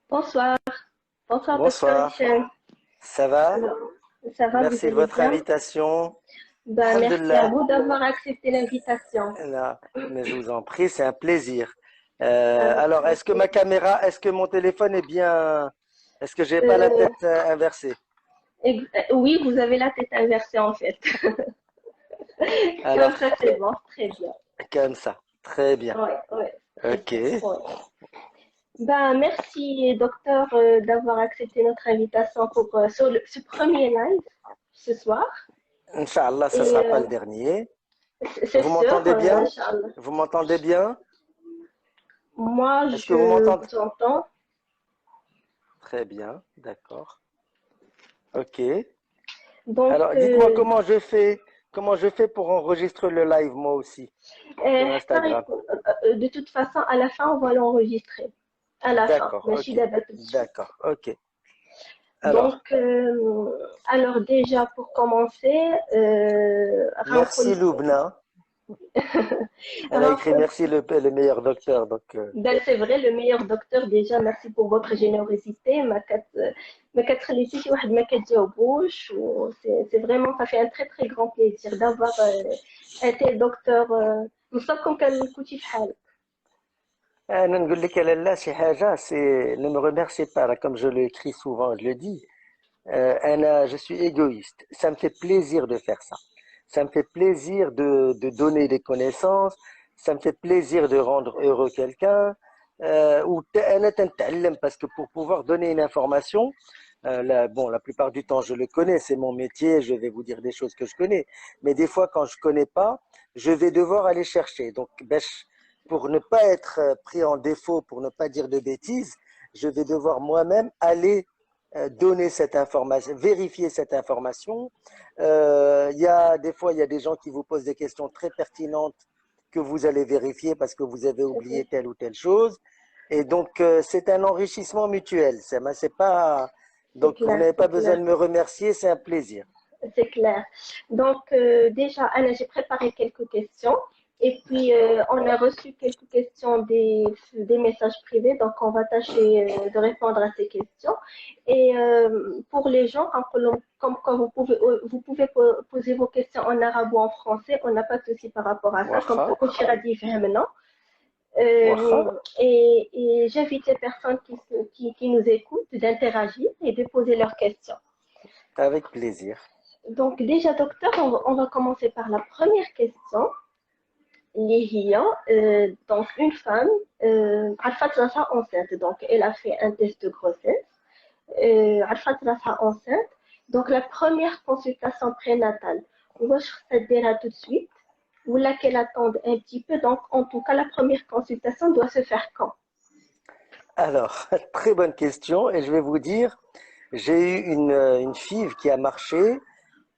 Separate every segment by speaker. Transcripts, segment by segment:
Speaker 1: Bonsoir, bonsoir docteur
Speaker 2: Bonsoir,
Speaker 1: Hichem.
Speaker 2: ça va?
Speaker 1: Alors, ça va, vous
Speaker 2: Merci de
Speaker 1: allez
Speaker 2: votre
Speaker 1: bien?
Speaker 2: invitation.
Speaker 1: Ben, merci à
Speaker 2: Alhamdulillah.
Speaker 1: vous d'avoir accepté l'invitation.
Speaker 2: Là, mais je vous en prie, c'est un plaisir.
Speaker 1: Avec
Speaker 2: Alors,
Speaker 1: grand
Speaker 2: est-ce que ma
Speaker 1: plaisir.
Speaker 2: caméra, est-ce que mon téléphone est bien, est-ce que j'ai pas la
Speaker 1: Euh,
Speaker 2: tête inversée?
Speaker 1: oui, vous avez la tête inversée en fait. Comme
Speaker 2: Alors,
Speaker 1: ça, c'est bon, très bien.
Speaker 2: comme ça, très bien.
Speaker 1: Oui, oui, très
Speaker 2: Ok.
Speaker 1: bien. Ouais. Ben, merci docteur d'avoir accepté notre invitation pour ce premier live ce soir.
Speaker 2: Inch'Allah, ce
Speaker 1: Et
Speaker 2: sera pas le dernier.
Speaker 1: c'est
Speaker 2: Vous
Speaker 1: sûr,
Speaker 2: m'entendez bien?
Speaker 1: Inch'Allah.
Speaker 2: Vous m'entendez bien?
Speaker 1: Moi,
Speaker 2: Est-ce que vous
Speaker 1: je
Speaker 2: m'entendez?
Speaker 1: vous entends.
Speaker 2: Très bien, d'accord. Ok.
Speaker 1: Donc,
Speaker 2: Alors, dites-moi comment je fais pour enregistrer le live moi aussi sur
Speaker 1: pareil,
Speaker 2: Instagram.
Speaker 1: de toute façon, à la fin, on va l'enregistrer. À la fin,
Speaker 2: D'accord,
Speaker 1: mais je suis
Speaker 2: ok.
Speaker 1: d'abord tout de suite.
Speaker 2: D'accord, ok. Alors,
Speaker 1: Donc, alors déjà, pour commencer,
Speaker 2: merci Loubna. Elle a écrit merci le meilleur docteur. Donc,
Speaker 1: ben, c'est vrai, le meilleur docteur, déjà, merci pour votre générosité. ما كتخليش شي واحد ما كتجاوبوش c'est vraiment, ça fait un très très grand plaisir d'avoir un tel docteur. نصابكم كنكونتي في حالك.
Speaker 2: أنا نقول لك على لا شي حاجة c'est ne me remerciez pas là, comme je l'écris souvent, je le dis. Je suis égoïste. Ça me fait plaisir de faire ça. Ça me fait plaisir de donner des connaissances. Ça me fait plaisir de rendre heureux quelqu'un. أنا تنتعلم parce que pour pouvoir donner une information, bon, la plupart du temps, je le connais, c'est mon métier, je vais vous dire des choses que je connais. Mais des fois, quand je connais pas, je vais devoir aller chercher. Donc, pour ne pas être pris en défaut, pour ne pas dire de bêtises, je vais devoir moi-même aller donner cette information, vérifier cette information. Il y a des fois, il y a des gens qui vous posent des questions très pertinentes que vous allez vérifier parce que vous avez oublié telle ou telle chose. Et donc, c'est un enrichissement mutuel. C'est pas,
Speaker 1: C'est
Speaker 2: donc, vous
Speaker 1: clair,
Speaker 2: n'avez
Speaker 1: c'est
Speaker 2: pas besoin
Speaker 1: clair.
Speaker 2: de me remercier, c'est un plaisir.
Speaker 1: C'est clair. Donc, déjà, Anna, j'ai préparé quelques questions. Et puis, on a reçu quelques questions des messages privés. Donc, on va tâcher de répondre à ces questions. Et pour les gens, comme vous pouvez poser vos questions en arabe ou en français, on n'a pas de souci par rapport à ça. Comme
Speaker 2: Wacha,
Speaker 1: ça, Kochira dit maintenant.
Speaker 2: wacha,
Speaker 1: Et j'invite les personnes qui nous écoutent d'interagir et de poser leurs questions.
Speaker 2: avec plaisir.
Speaker 1: Donc déjà, docteur, on va commencer par la première question. Lihia, donc une femme, عرفت راسها enceinte, donc elle a fait un test de grossesse, عرفت راسها enceinte, donc la première consultation prénatale, واش خصها ديرها tout de suite, ou là qu'elle attende un petit peu, donc en tout cas la première consultation doit se faire quand?
Speaker 2: Alors, très bonne question. Et je vais vous dire, j'ai eu une fille qui a marché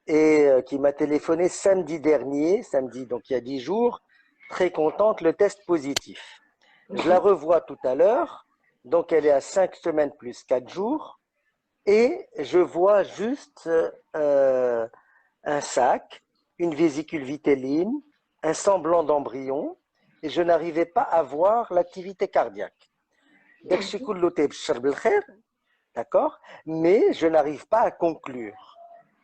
Speaker 2: et qui m'a téléphoné samedi dernier, samedi, donc il y a 10 jours, très contente, le test positif. Je la revois tout à l'heure, donc elle est à 5 semaines plus 4 jours, et je vois juste un sac, une vésicule vitelline, un semblant d'embryon, et je n'arrivais pas à voir l'activité cardiaque. داكشي كله تيبشر بالخير, d'accord, mais je n'arrive pas à conclure.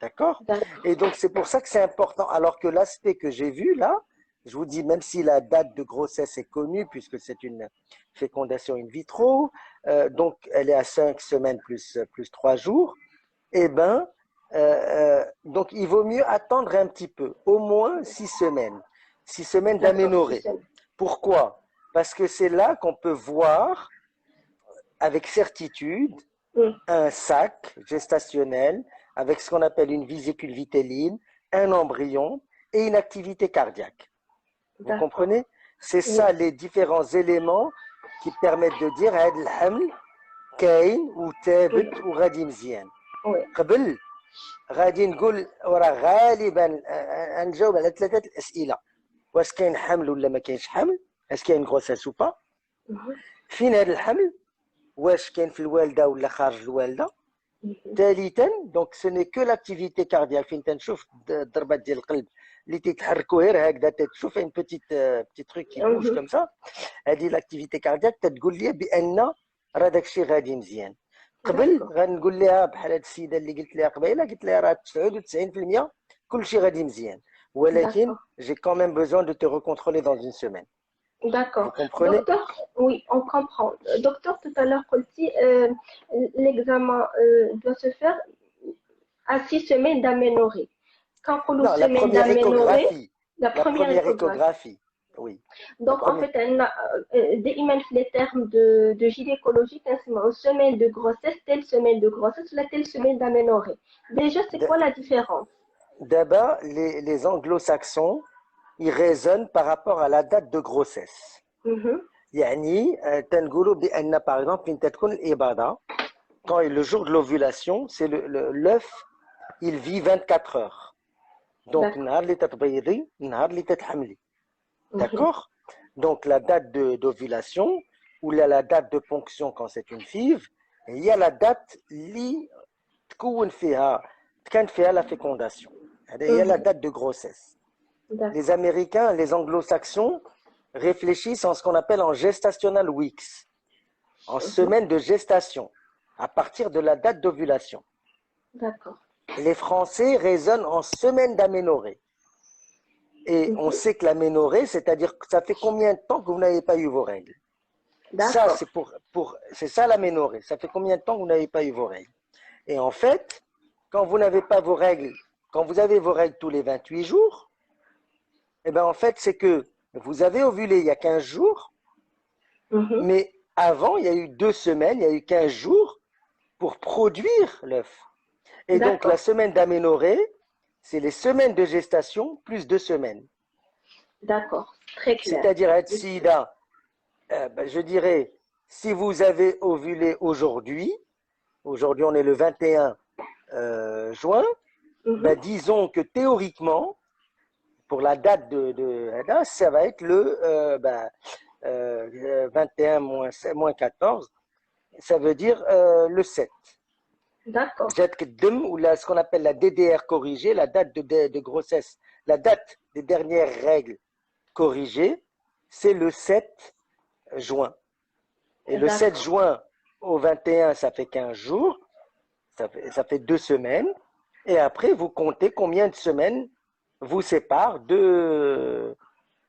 Speaker 2: D'accord.
Speaker 1: D'accord,
Speaker 2: Et donc, c'est pour ça que c'est important. Alors que l'aspect que j'ai vu là, je vous dis, même si la date de grossesse est connue, puisque c'est une fécondation in vitro, donc elle est à 5 semaines plus 3 jours, eh ben, donc il vaut mieux attendre un petit peu, au moins 6 semaines. 6 semaines
Speaker 1: d'accord, si
Speaker 2: d'aménorrhée.
Speaker 1: c'est
Speaker 2: Pourquoi? Parce que c'est là qu'on peut voir avec certitude
Speaker 1: bon.
Speaker 2: un sac gestationnel avec ce qu'on appelle une vésicule vitelline, un embryon et une activité cardiaque. Vous
Speaker 1: D'accord,
Speaker 2: comprenez? C'est
Speaker 1: oui,
Speaker 2: ça les différents éléments qui permettent de dire هذا الحمل كاين
Speaker 1: oui,
Speaker 2: وثابت وغادي مزيان.
Speaker 1: oui.
Speaker 2: قبل غادي نقول وراه غالبا نجاوب على ثلاثه الاسئله. واش كاين حمل ولا ما كاينش حمل؟ اش كاين غروسيس ou pas؟
Speaker 1: Mhm,
Speaker 2: فين هذا الحمل؟ واش كاين في الوالده ولا خارج الوالده؟
Speaker 1: mhm,
Speaker 2: ثالثا دونك سو ني كو لاكتيفيتي كاردياك فين تنشوف الضربات ديال القلب اللي تيتحركوا غير هكذا تشوف ان بوتيت تروك كي بوج
Speaker 1: mhm.
Speaker 2: كوم سا. هذه لاكتيفيتي كاردياك تتقول لي بان راه داكشي غادي مزيان. قبل
Speaker 1: D'accord.
Speaker 2: غنقول لها بحال هاد السيده اللي قلت لها قبيله، قلت لها راه 99% كلشي غادي مزيان، ولكن
Speaker 1: D'accord.
Speaker 2: j'ai quand même besoin de te recontrôler dans une semaine. Vous
Speaker 1: D'accord.
Speaker 2: comprenez?
Speaker 1: Docteur, oui, on comprend. Docteur, tout à l'heure, Kolti, l'examen doit se faire à 6 semaines d'aménorrhée. Quand on dit
Speaker 2: Non, la
Speaker 1: semaine
Speaker 2: première
Speaker 1: d'aménorrhée,
Speaker 2: échographie.
Speaker 1: la
Speaker 2: La
Speaker 1: première
Speaker 2: première
Speaker 1: échographie.
Speaker 2: échographie. Oui. La
Speaker 1: Donc, en
Speaker 2: première.
Speaker 1: fait, des les termes de gynécologie, quasiment semaine de grossesse, telle semaine de grossesse, la telle semaine d'aménorrhée. Déjà, c'est quoi la différence?
Speaker 2: D'abord, les anglo-saxons, ils raisonnent par rapport à la date de grossesse.
Speaker 1: Mhm.
Speaker 2: يعني تنقولوا بأن par exemple فين تكون الإباضة quand le jour de l'ovulation c'est l'œuf il vit 24 heures donc
Speaker 1: D'accord.
Speaker 2: النهار اللي تتبيضي النهار اللي تتحملي
Speaker 1: Mhm.
Speaker 2: d'accord donc la date d'ovulation ou la date de ponction quand c'est une FIV هي la date اللي تكون فيها كان فيها la fécondation هذه هي la
Speaker 1: Mhm.
Speaker 2: date de grossesse. Les
Speaker 1: D'accord.
Speaker 2: Américains, les Anglo-Saxons réfléchissent en ce qu'on appelle en gestational weeks, en
Speaker 1: Mhm.
Speaker 2: semaine de gestation, à partir de la date d'ovulation.
Speaker 1: D'accord.
Speaker 2: Et les Français raisonnent en semaine d'aménorrhée. Et on
Speaker 1: Mhm.
Speaker 2: sait que l'aménorrhée, c'est-à-dire que ça fait combien de temps que vous n'avez pas eu vos règles. Ça,
Speaker 1: D'accord.
Speaker 2: c'est ça l'aménorrhée. Ça fait combien de temps que vous n'avez pas eu vos règles. Et en fait, quand vous n'avez pas vos règles, quand vous avez vos règles tous les 28 jours, eh ben en fait, c'est que vous avez ovulé il y a 15 jours,
Speaker 1: Mhm.
Speaker 2: mais avant, il y a eu 2 semaines, il y a eu 15 jours pour produire l'œuf. Et donc, la
Speaker 1: D'accord.
Speaker 2: semaine d'aménorrhée, c'est les semaines de gestation plus 2 semaines.
Speaker 1: D'accord. Très clair.
Speaker 2: C'est-à-dire, Sida, je dirais, si vous avez ovulé aujourd'hui, aujourd'hui on est le 21 juin,
Speaker 1: Mhm.
Speaker 2: disons que théoriquement, pour la date ça va être le 21 moins 14, ça veut dire le 7.
Speaker 1: D'accord.
Speaker 2: Ou ce qu'on appelle la DDR corrigée, la date de grossesse, la date des dernières règles corrigées, c'est le 7 juin. Et le 7
Speaker 1: D'accord.
Speaker 2: juin au 21, ça fait 15 jours, ça fait 2 semaines. Et après, vous comptez combien de semaines vous séparent de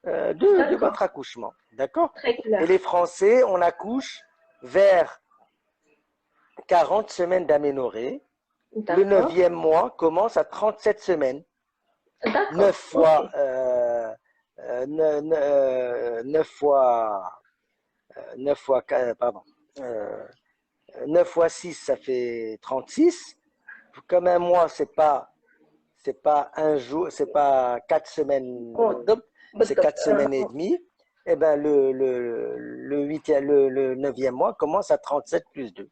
Speaker 1: D'accord.
Speaker 2: votre accouchement. D'accord?
Speaker 1: Très
Speaker 2: Et les
Speaker 1: clair.
Speaker 2: Français, on accouche vers 40 semaines d'aménorrhée. Le
Speaker 1: D'accord.
Speaker 2: 9e mois commence à 37 semaines. 9
Speaker 1: D'accord. Ok.
Speaker 2: fois, 9 fois, 9 fois, pardon, euh, 9 fois 6, ça fait 36. Comme un mois, c'est pas un jour, c'est pas 4 semaines,
Speaker 1: Oh,
Speaker 2: c'est
Speaker 1: بالضبط.
Speaker 2: 4 semaines et demie. Et ben le 9e mois commence à 37 plus 2.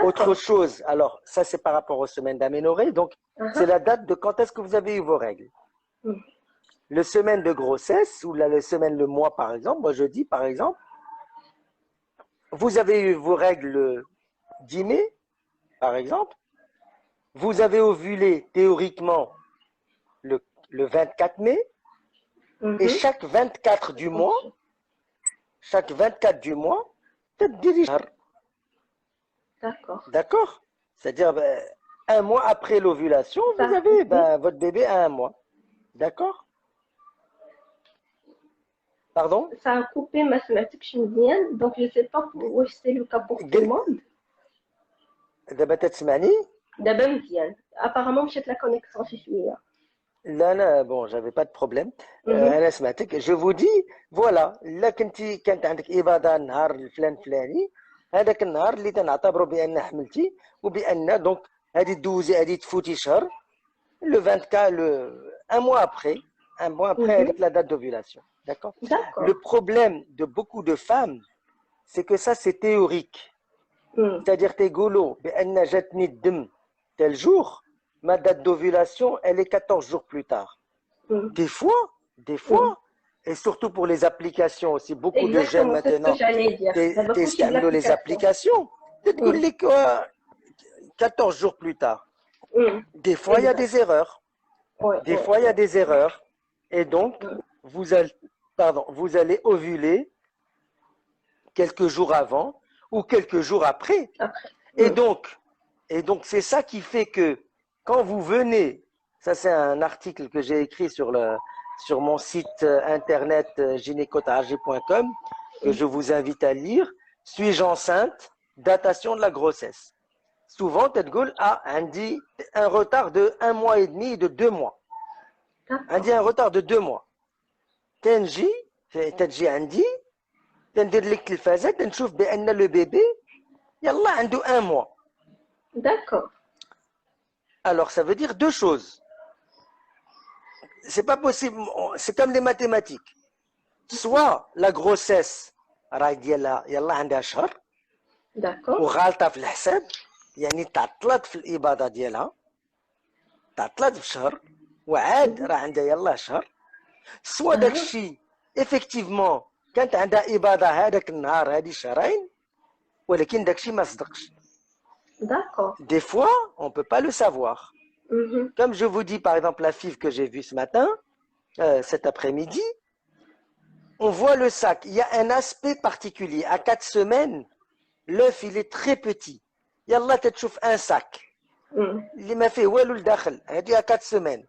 Speaker 2: Autre
Speaker 1: D'accord.
Speaker 2: chose, alors ça c'est par rapport aux semaines d'aménorrhée, donc c'est
Speaker 1: Uh-huh.
Speaker 2: la date de quand est-ce que vous avez eu vos règles.
Speaker 1: Mhm.
Speaker 2: Le semaine de grossesse ou la semaine, le mois par exemple, moi je dis par exemple, vous avez eu vos règles le 10 mai par exemple, vous avez ovulé théoriquement le 24 mai et
Speaker 1: Mhm.
Speaker 2: chaque 24 du mois, chaque 24 du mois, peut-être dirige.
Speaker 1: D'accord.
Speaker 2: D'accord? C'est-à-dire un mois après l'ovulation,
Speaker 1: Ça
Speaker 2: vous
Speaker 1: a
Speaker 2: avez
Speaker 1: coupé.
Speaker 2: votre bébé à un mois. D'accord? Pardon?
Speaker 1: Ça a coupé ma سمعتكش مزيان donc je sais pas واش c'est le cas pour tout le monde.
Speaker 2: دابا تسمعني؟
Speaker 1: دابا مزيان. Apparemment مشات la connexion شي شويه.
Speaker 2: لا لا bon j'avais pas de problème.
Speaker 1: Mhm.
Speaker 2: انا سمعتك. Je vous dis voilà الا كانت عندك اباضه النهار الفلاني هذاك النهار اللي تنعتبروا بان حملتي وبان دونك هذه دوزي هذه تفوتي شهر le 24 un mois après
Speaker 1: Mhm.
Speaker 2: avec la date d'ovulation. D'accord? Le
Speaker 1: D'accord.
Speaker 2: problème de beaucoup de femmes c'est que ça c'est théorique.
Speaker 1: Mhm.
Speaker 2: C'est-à-dire تيقولوا بان جاتني الدم tel jour, ma date d'ovulation, elle est 14 jours plus tard.
Speaker 1: Mhm.
Speaker 2: Des
Speaker 1: Mhm.
Speaker 2: fois, et surtout pour les applications aussi, beaucoup de jeunes
Speaker 1: Exactement, c'est ce que
Speaker 2: maintenant
Speaker 1: j'allais dire. دابا كلشي
Speaker 2: تستعملوا les
Speaker 1: بالapplication.
Speaker 2: applications. Peut-être
Speaker 1: Mhm.
Speaker 2: que 14 jours plus tard.
Speaker 1: Mhm.
Speaker 2: Des fois, il y a
Speaker 1: Exact.
Speaker 2: des erreurs.
Speaker 1: Ouais,
Speaker 2: Des
Speaker 1: ouais,
Speaker 2: fois, il y a
Speaker 1: ouais.
Speaker 2: des erreurs. Et donc,
Speaker 1: Mhm.
Speaker 2: vous allez ovuler quelques jours avant ou quelques jours après.
Speaker 1: Après.
Speaker 2: Et donc, c'est ça qui fait que quand vous venez, ça c'est un article que j'ai écrit sur mon site internet gynécotargie.com que je vous invite à lire. Suis-je enceinte? Datation de la grossesse. Souvent, Tedgoul a un retard de 1 mois et demi, de 2 mois. عندي un retard de 2 mois. تنجي عندي تندير لك التلفازة تنشوف بأن لو بيبي يلا عنده 1 mois.
Speaker 1: D'accord.
Speaker 2: Alors, ça veut dire deux choses. C'est pas possible, c'est comme les mathématiques. Soit la grossesse راهي ديالها يلا عندها شهر
Speaker 1: D'accord.
Speaker 2: وغالطة في الحساب يعني تعطلت في الإباضة ديالها تعطلت في شهر وعاد راه عندها يلا شهر سوا داك الشيء effectivement كانت عندها إباضة هذاك النهار هذه شهرين ولكن داك الشيء ما صدقش.
Speaker 1: D'accord.
Speaker 2: Des fois, on ne peut pas le savoir. Comme je vous dis, par exemple, la FIV que j'ai vue ce matin, cet après-midi, on voit le sac. Il y a un aspect particulier. À 4 semaines, l'œuf, il est très petit. Yallah, tu trouves un sac. Il m'a fait ouelou le dakhel. Il dit à 4 semaines.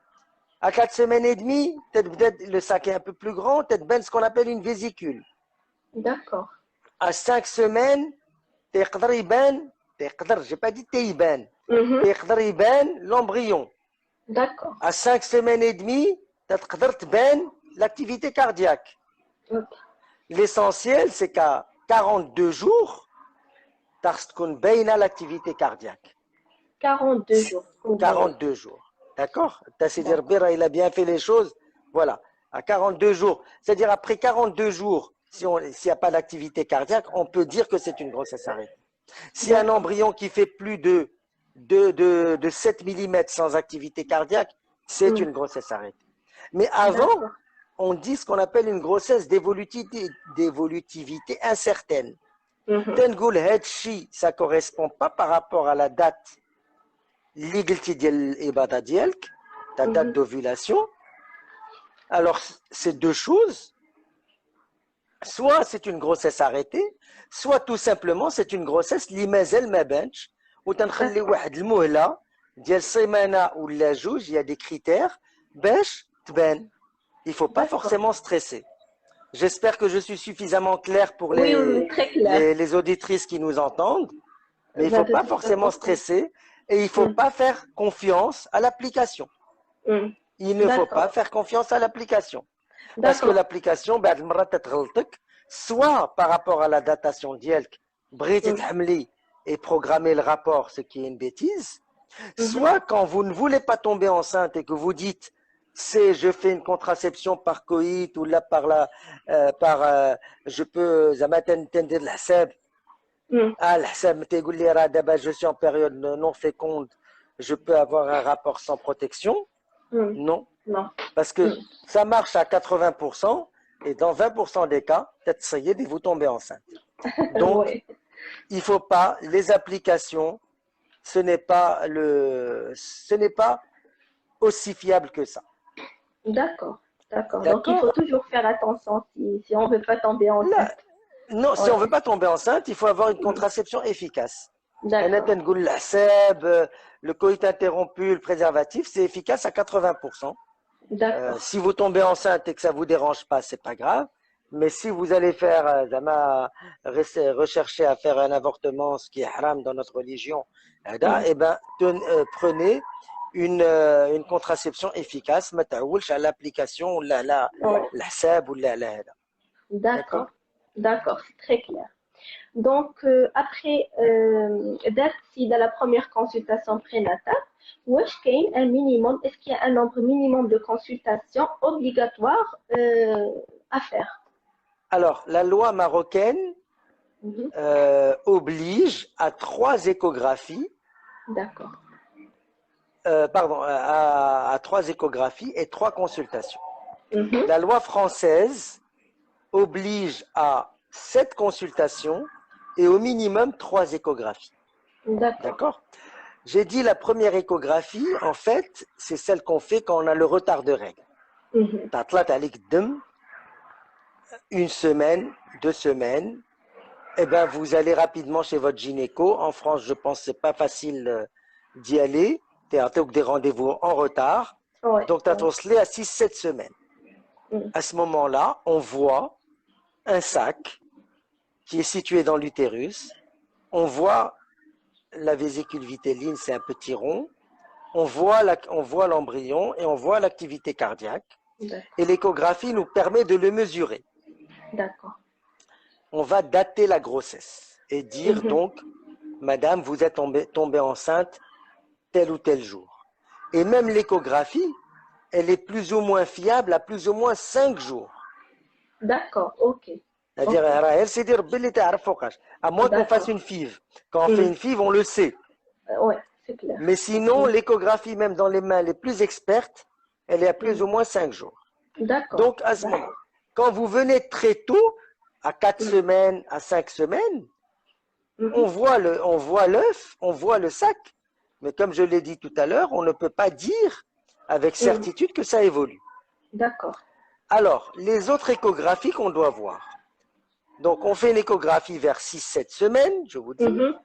Speaker 2: À 4 semaines et demie, peut-être le sac est un peu plus grand, peut-être ben ce qu'on appelle une vésicule.
Speaker 1: D'accord.
Speaker 2: À 5 semaines, تقدر يبان تقدر j'ai pas dit تيبان تقدر يبان l'embryon.
Speaker 1: D'accord.
Speaker 2: À 5 semaines et demie, تقدر تبان l'activité cardiaque. L'essentiel, c'est qu'à 42 jours, تكون باينة l'activité cardiaque.
Speaker 1: 42 jours.
Speaker 2: 42 jours. D'accord? Tassidi Rabbi, il a bien fait les choses. Voilà. À 42 jours. C'est-à-dire après 42 jours, s'il n'y a pas d'activité cardiaque, on peut dire que c'est une grossesse arrêtée. Si un embryon qui fait plus de 7 mm sans activité cardiaque, c'est une grossesse arrêtée. Mais avant, on dit ce qu'on appelle une grossesse d'évolutivité incertaine. Tengoul Hedchi, ça ne correspond pas par rapport à la date ta date d'ovulation. Alors, c'est deux choses. Soit c'est une grossesse arrêtée, soit tout simplement c'est une grossesse li mazal ma banch ou تنخلي واحد المهلة ديال سيمانة ولا جوج. Il y a des critères باش تبان. Il faut pas forcément stresser. J'espère que je suis suffisamment clair pour les auditrices qui nous entendent. Mais il ne faut pas forcément stresser et il ne faut pas faire confiance à l'application. Il ne faut pas faire confiance à l'application. Parce que l'application, soit par rapport à la datation d'Yelk, et programmer le rapport, ce qui est une bêtise, soit quand vous ne voulez pas tomber enceinte et que vous dites je fais une contraception par coït ou là je peux de la seb. Je suis en période non féconde, je peux avoir un rapport sans protection. Non. Parce que ça marche à 80% et dans 20% des cas, peut-être vous tombez enceinte. Donc, il ne faut pas, les applications, ce n'est pas aussi fiable que ça.
Speaker 1: D'accord. Donc, il faut toujours faire attention si on ne veut pas tomber enceinte.
Speaker 2: Non, si on ne veut pas tomber enceinte, il faut avoir une contraception efficace. Le coït interrompu, le préservatif, c'est efficace à 80%. Si vous tombez enceinte et que ça ne vous dérange pas, ce n'est pas grave. Mais si vous allez rechercher à faire un avortement, ce qui est haram dans notre religion, prenez une contraception efficace, à l'application, la sab ou la.
Speaker 1: D'accord, c'est très clair. Donc, après, dans la première consultation prénatale, est-ce qu'il y a un nombre minimum de consultations obligatoires à faire?
Speaker 2: Alors, la loi marocaine oblige à 3 échographies.
Speaker 1: D'accord.
Speaker 2: À 3 échographies et 3 consultations. La loi française oblige à 7 consultations et au minimum 3 échographies. D'accord. J'ai dit la première échographie, en fait, c'est celle qu'on fait quand on a le retard de règles. Une semaine, 2 semaines, eh ben, vous allez rapidement chez votre gynéco. En France, je pense que c'est pas facile d'y aller. Tu as des rendez-vous en retard.
Speaker 1: Ouais,
Speaker 2: Donc, tu as
Speaker 1: ouais.
Speaker 2: transféré à 6-7 semaines.
Speaker 1: Mm.
Speaker 2: À ce moment-là, on voit un sac qui est situé dans l'utérus. On voit la vésicule vitelline, c'est un petit rond. On voit l'embryon et on voit l'activité cardiaque.
Speaker 1: D'accord.
Speaker 2: Et l'échographie nous permet de le mesurer.
Speaker 1: D'accord.
Speaker 2: On va dater la grossesse et dire
Speaker 1: Mhm.
Speaker 2: donc, madame, vous êtes tombée enceinte tel ou tel jour. Et même l'échographie, elle est plus ou moins fiable à plus ou moins 5 jours.
Speaker 1: D'accord, ok.
Speaker 2: C'est-à-dire,
Speaker 1: Ok.
Speaker 2: elle sait dire, à moins qu'on fasse
Speaker 1: D'accord.
Speaker 2: une FIV. Quand on fait
Speaker 1: Mm.
Speaker 2: une FIV, on le sait.
Speaker 1: Ouais, c'est clair.
Speaker 2: Mais sinon,
Speaker 1: Mm.
Speaker 2: l'échographie, même dans les mains les plus expertes, elle est à plus
Speaker 1: Mm.
Speaker 2: ou moins 5 jours.
Speaker 1: D'accord.
Speaker 2: Donc, à ce moment,
Speaker 1: D'accord.
Speaker 2: quand vous venez très tôt, à 4
Speaker 1: Mm.
Speaker 2: semaines, à 5 semaines, on
Speaker 1: Mhm.
Speaker 2: voit l'œuf, on voit le sac. Mais comme je l'ai dit tout à l'heure, on ne peut pas dire avec
Speaker 1: Mm.
Speaker 2: certitude que ça évolue.
Speaker 1: D'accord.
Speaker 2: Alors, les autres échographies qu'on doit voir. Donc, on fait une échographie vers 6-7 semaines, je vous dis.
Speaker 1: Mhm.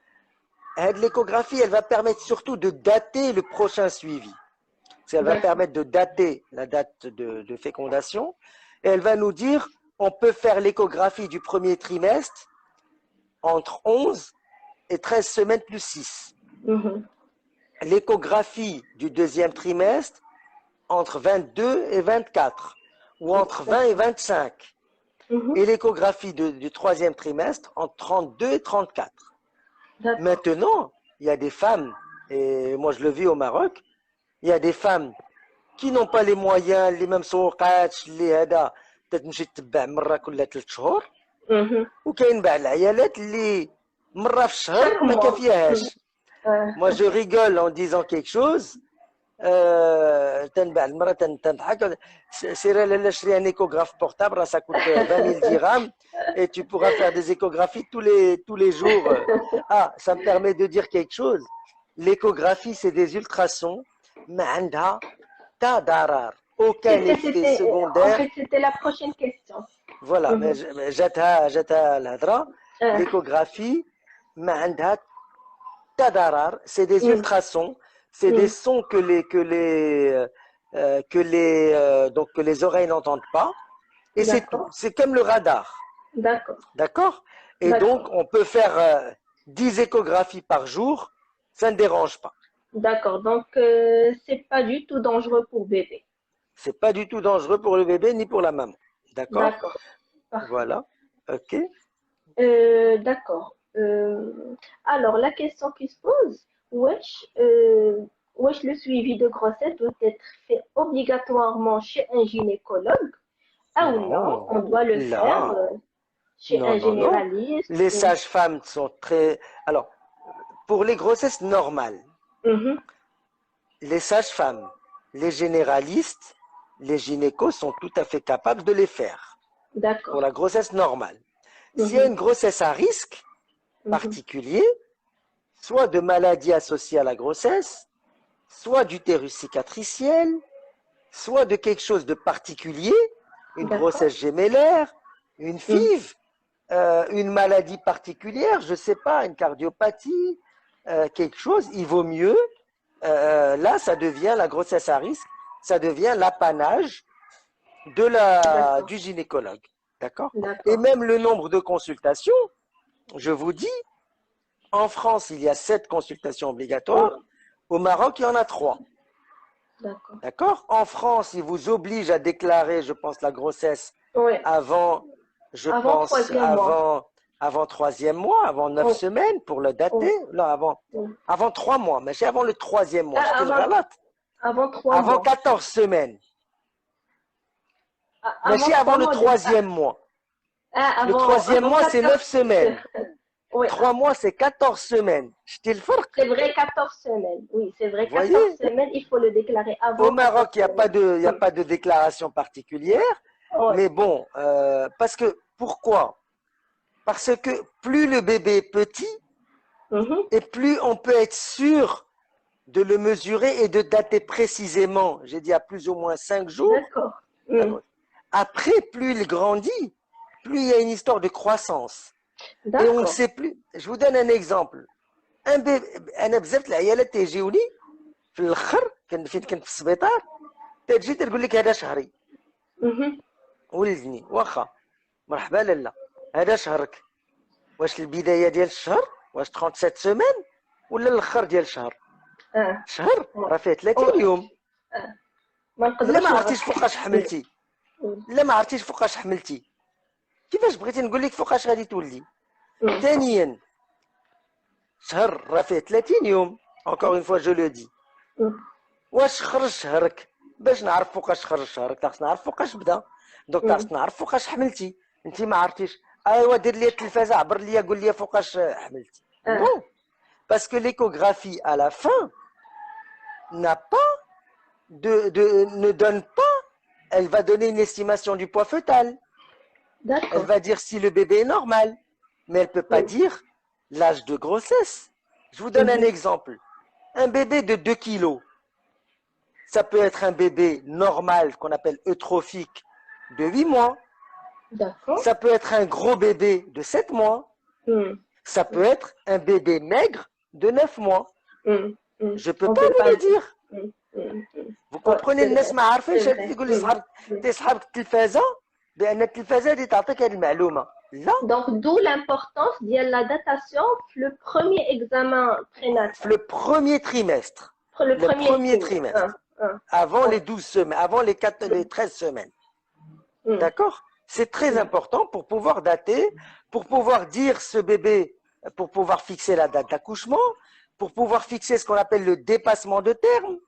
Speaker 2: L'échographie, elle va permettre surtout de dater le prochain suivi. Elle va
Speaker 1: D'accord.
Speaker 2: permettre de dater la date de fécondation. Et elle va nous dire, on peut faire l'échographie du premier trimestre entre 11 et 13 semaines plus 6.
Speaker 1: Mhm.
Speaker 2: L'échographie du deuxième trimestre entre 22 et 24 ou entre 20 et
Speaker 1: D'accord.
Speaker 2: 25.
Speaker 1: Mhm.
Speaker 2: Et l'échographie du troisième trimestre entre 32 et 34.
Speaker 1: D'accord.
Speaker 2: Maintenant, il y a des femmes, et moi je le vis au Maroc, il y a des femmes qui n'ont pas les moyens, les mêmes سوقات اللي هذا تتمشي تتبع مره كل 3 شهور.
Speaker 1: Mhm.
Speaker 2: وكاين بعض العيالات اللي مره في
Speaker 1: Chaque
Speaker 2: الشهر ما
Speaker 1: mois. Mm.
Speaker 2: كافياهاش.
Speaker 1: Euh,
Speaker 2: Moi je rigole en disant quelque chose. تنبع المرة تضحك سير لالا شري un échographe portable, ça coûte 20 000 dirhams et tu pourras faire des échographies tous les jours. Ah, ça me permet de dire quelque chose. L'échographie, c'est des ultrasons, mais عندها تا ضرر. Aucun effet
Speaker 1: En
Speaker 2: secondaire.
Speaker 1: fait, c'était la prochaine question.
Speaker 2: Voilà, mais
Speaker 1: Mhm.
Speaker 2: جاتها الهضرة.
Speaker 1: Euh,
Speaker 2: L'échographie, ما عندها تا ضرر. C'est des
Speaker 1: mm,
Speaker 2: ultrasons. C'est des
Speaker 1: mm.
Speaker 2: sons donc que les oreilles n'entendent pas. Et c'est tout.
Speaker 1: D'accord.
Speaker 2: C'est comme le radar.
Speaker 1: D'accord.
Speaker 2: D'accord. Et donc,
Speaker 1: D'accord.
Speaker 2: on peut faire 10 échographies par jour. Ça ne dérange pas.
Speaker 1: D'accord. Donc, c'est pas du tout dangereux pour bébé.
Speaker 2: C'est pas du tout dangereux pour le bébé ni pour la maman. D'accord.
Speaker 1: D'accord. Parfait.
Speaker 2: Voilà. OK.
Speaker 1: D'accord. Alors, la question qui se pose, wesh le suivi de grossesse doit être fait obligatoirement chez un gynécologue? Ah ou non,
Speaker 2: Non.
Speaker 1: on doit le faire
Speaker 2: Là.
Speaker 1: chez
Speaker 2: Non,
Speaker 1: un
Speaker 2: non, non.
Speaker 1: généraliste
Speaker 2: Les
Speaker 1: ou...
Speaker 2: sages-femmes sont très... Alors, pour les grossesses normales,
Speaker 1: Mhm.
Speaker 2: les sages-femmes, les généralistes, les gynécos sont tout à fait capables de les faire pour
Speaker 1: D'accord.
Speaker 2: la grossesse normale. S'il y a
Speaker 1: Mhm.
Speaker 2: une grossesse à risque
Speaker 1: Mhm.
Speaker 2: particulier, soit de maladies associées à la grossesse, soit d'utérus cicatriciel, soit de quelque chose de particulier, une
Speaker 1: D'accord.
Speaker 2: grossesse gémellaire, une
Speaker 1: Mhm.
Speaker 2: FIV, une maladie particulière, je ne sais pas, une cardiopathie, quelque chose, il vaut mieux, là, ça devient la grossesse à risque, ça devient l'apanage
Speaker 1: D'accord.
Speaker 2: du gynécologue. D'accord. Et
Speaker 1: D'accord.
Speaker 2: même le nombre de consultations, je vous dis, en France, il y a 7 consultations obligatoires.
Speaker 1: Oui.
Speaker 2: Au Maroc, il y en a 3.
Speaker 1: D'accord.
Speaker 2: D'accord. En France, ils vous obligent à déclarer, je pense, la grossesse
Speaker 1: Oui.
Speaker 2: avant, je
Speaker 1: Avant
Speaker 2: pense,
Speaker 1: troisième mois.
Speaker 2: avant 3e mois, avant 9
Speaker 1: Oui.
Speaker 2: semaines pour le dater.
Speaker 1: Oui.
Speaker 2: Là,
Speaker 1: Oui.
Speaker 2: avant 3 mois, mais c'est avant le 3e mois. J'étais le
Speaker 1: Avant,
Speaker 2: galat.
Speaker 1: avant trois
Speaker 2: Avant
Speaker 1: mois.
Speaker 2: 14 semaines. Mais
Speaker 1: Avant
Speaker 2: c'est avant
Speaker 1: trois
Speaker 2: le
Speaker 1: mois.
Speaker 2: 3e mois. Le
Speaker 1: Avant,
Speaker 2: 3e
Speaker 1: avant
Speaker 2: mois, c'est 9
Speaker 1: 14.
Speaker 2: semaines.
Speaker 1: Oui.
Speaker 2: 3 mois, c'est 14 semaines. J'étais le فرق.
Speaker 1: C'est vrai, 14 semaines. Oui, c'est vrai,
Speaker 2: Vous
Speaker 1: 14
Speaker 2: voyez?
Speaker 1: semaines, il faut le déclarer
Speaker 2: Au
Speaker 1: avant 14
Speaker 2: Maroc, il
Speaker 1: semaines.
Speaker 2: n'y a pas de déclaration particulière.
Speaker 1: Oui.
Speaker 2: Mais bon, parce que, pourquoi? Parce que plus le bébé est petit,
Speaker 1: Mhm.
Speaker 2: et plus on peut être sûr de le mesurer et de dater précisément, j'ai dit à plus ou moins 5 jours.
Speaker 1: D'accord. Mm.
Speaker 2: Après, plus il grandit, plus il y a une histoire de croissance. Et on ne
Speaker 1: D'accord.
Speaker 2: sait plus. Je vous donne un exemple. Un bébé, انا بزاف العيالات تيجيوني في الاخر فين كنت في السبيطار تجي تقول لك هذا شهري
Speaker 1: Mhm.
Speaker 2: ولدني واخا مرحبا لالا هذا شهرك واش البدايه ديال الشهر واش 37 سيمين ولا الاخر ديال الشهر
Speaker 1: Ah,
Speaker 2: شهر
Speaker 1: ouais.
Speaker 2: راه فيه 30
Speaker 1: Ouais.
Speaker 2: يوم
Speaker 1: ما
Speaker 2: لا ما
Speaker 1: نقدروش
Speaker 2: عرفتيش
Speaker 1: نعرفوا.
Speaker 2: فوقاش حملتي لا ما عرفتيش فوقاش حملتي كيفاش بغيتي نقول لك فوقاش غادي تولدي ثانيا شهر راه فيه 30 يوم encore une fois je le dis واش خرج شهرك باش نعرف فوقاش خرج شهرك خاص نعرف فوقاش بدا دونك خاص نعرف فوقاش حملتي انت ما عرفتيش ايوا دير لي التلفازه عبر لي قول لي فوقاش حملتي نو باسكو l'échographie à la fin n'a pas ne donne pas, elle va donner une estimation du poids fœtal, elle
Speaker 1: D'accord.
Speaker 2: va dire si le bébé est normal, mais elle ne peut pas dire l'âge de grossesse. Je vous donne un exemple. Un bébé de 2 kilos, ça peut être un bébé normal qu'on appelle eutrophique de 8 mois.
Speaker 1: D'accord.
Speaker 2: Ça peut être un gros bébé de 7 mois. Ça peut être un bébé maigre de 9 mois. Je ne peux pas vous le dire. Vous comprenez الناس ما عارفينش هذا يقول لي صحابك التلفازه بان التلفازه اللي تعطيك هذه المعلومه لا.
Speaker 1: Donc d'où l'importance de la datation le premier examen prénatal.
Speaker 2: Le premier trimestre.
Speaker 1: Le premier trimestre.
Speaker 2: Avant les 12 semaines, avant les 13 semaines. D'accord? C'est très important pour pouvoir dater, pour pouvoir dire ce bébé, pour pouvoir fixer la date d'accouchement, pour pouvoir fixer ce qu'on appelle le dépassement de terme.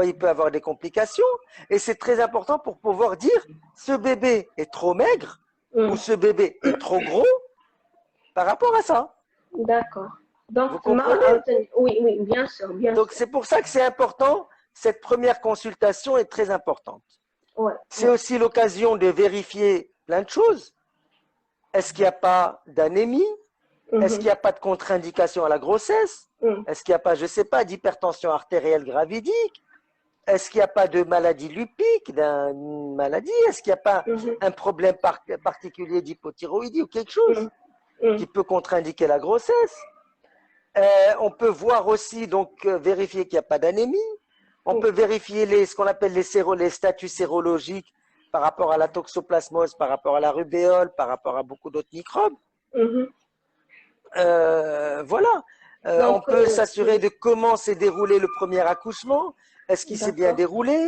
Speaker 2: Il peut avoir des complications et c'est très important pour pouvoir dire ce bébé est trop maigre ou ce bébé est trop gros par rapport à ça.
Speaker 1: D'accord. Donc,
Speaker 2: vous comprenez?
Speaker 1: Oui, oui, bien sûr, bien
Speaker 2: Donc c'est pour ça que c'est important, cette première consultation est très importante.
Speaker 1: Ouais,
Speaker 2: c'est aussi l'occasion de vérifier plein de choses. Est-ce qu'il n'y a pas d'anémie? Est-ce qu'il n'y a pas de contre-indication à la grossesse? Est-ce qu'il n'y a pas, je ne sais pas, d'hypertension artérielle gravidique? Est-ce qu'il n'y a pas de maladie lupique, d'une maladie? Est-ce qu'il n'y a pas un problème particulier d'hypothyroïdie ou quelque chose qui peut contre-indiquer la grossesse? On peut voir aussi, donc, vérifier qu'il n'y a pas d'anémie. On peut vérifier ce qu'on appelle les statuts sérologiques par rapport à la toxoplasmose, par rapport à la rubéole, par rapport à beaucoup d'autres microbes. Voilà. On peut s'assurer de comment s'est déroulé le premier accouchement. Est-ce qu'il s'est bien déroulé?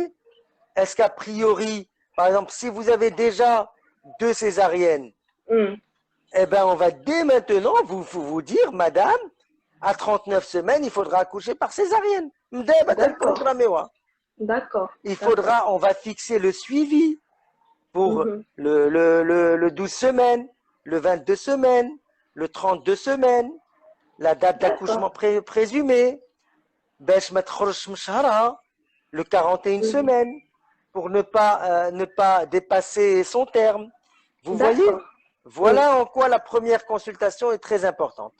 Speaker 2: Est-ce qu'a priori, par exemple, si vous avez déjà 2 césariennes, eh ben, on va dès maintenant vous dire, madame, à 39 semaines, il faudra accoucher par césarienne.
Speaker 1: D'accord.
Speaker 2: Il faudra, on va fixer le suivi pour le 12 semaines, le 22 semaines, le 32 semaines, la date d'accouchement présumée, le 41 semaines, pour ne pas dépasser son terme. Vous voyez? Voilà en quoi la première consultation est très importante.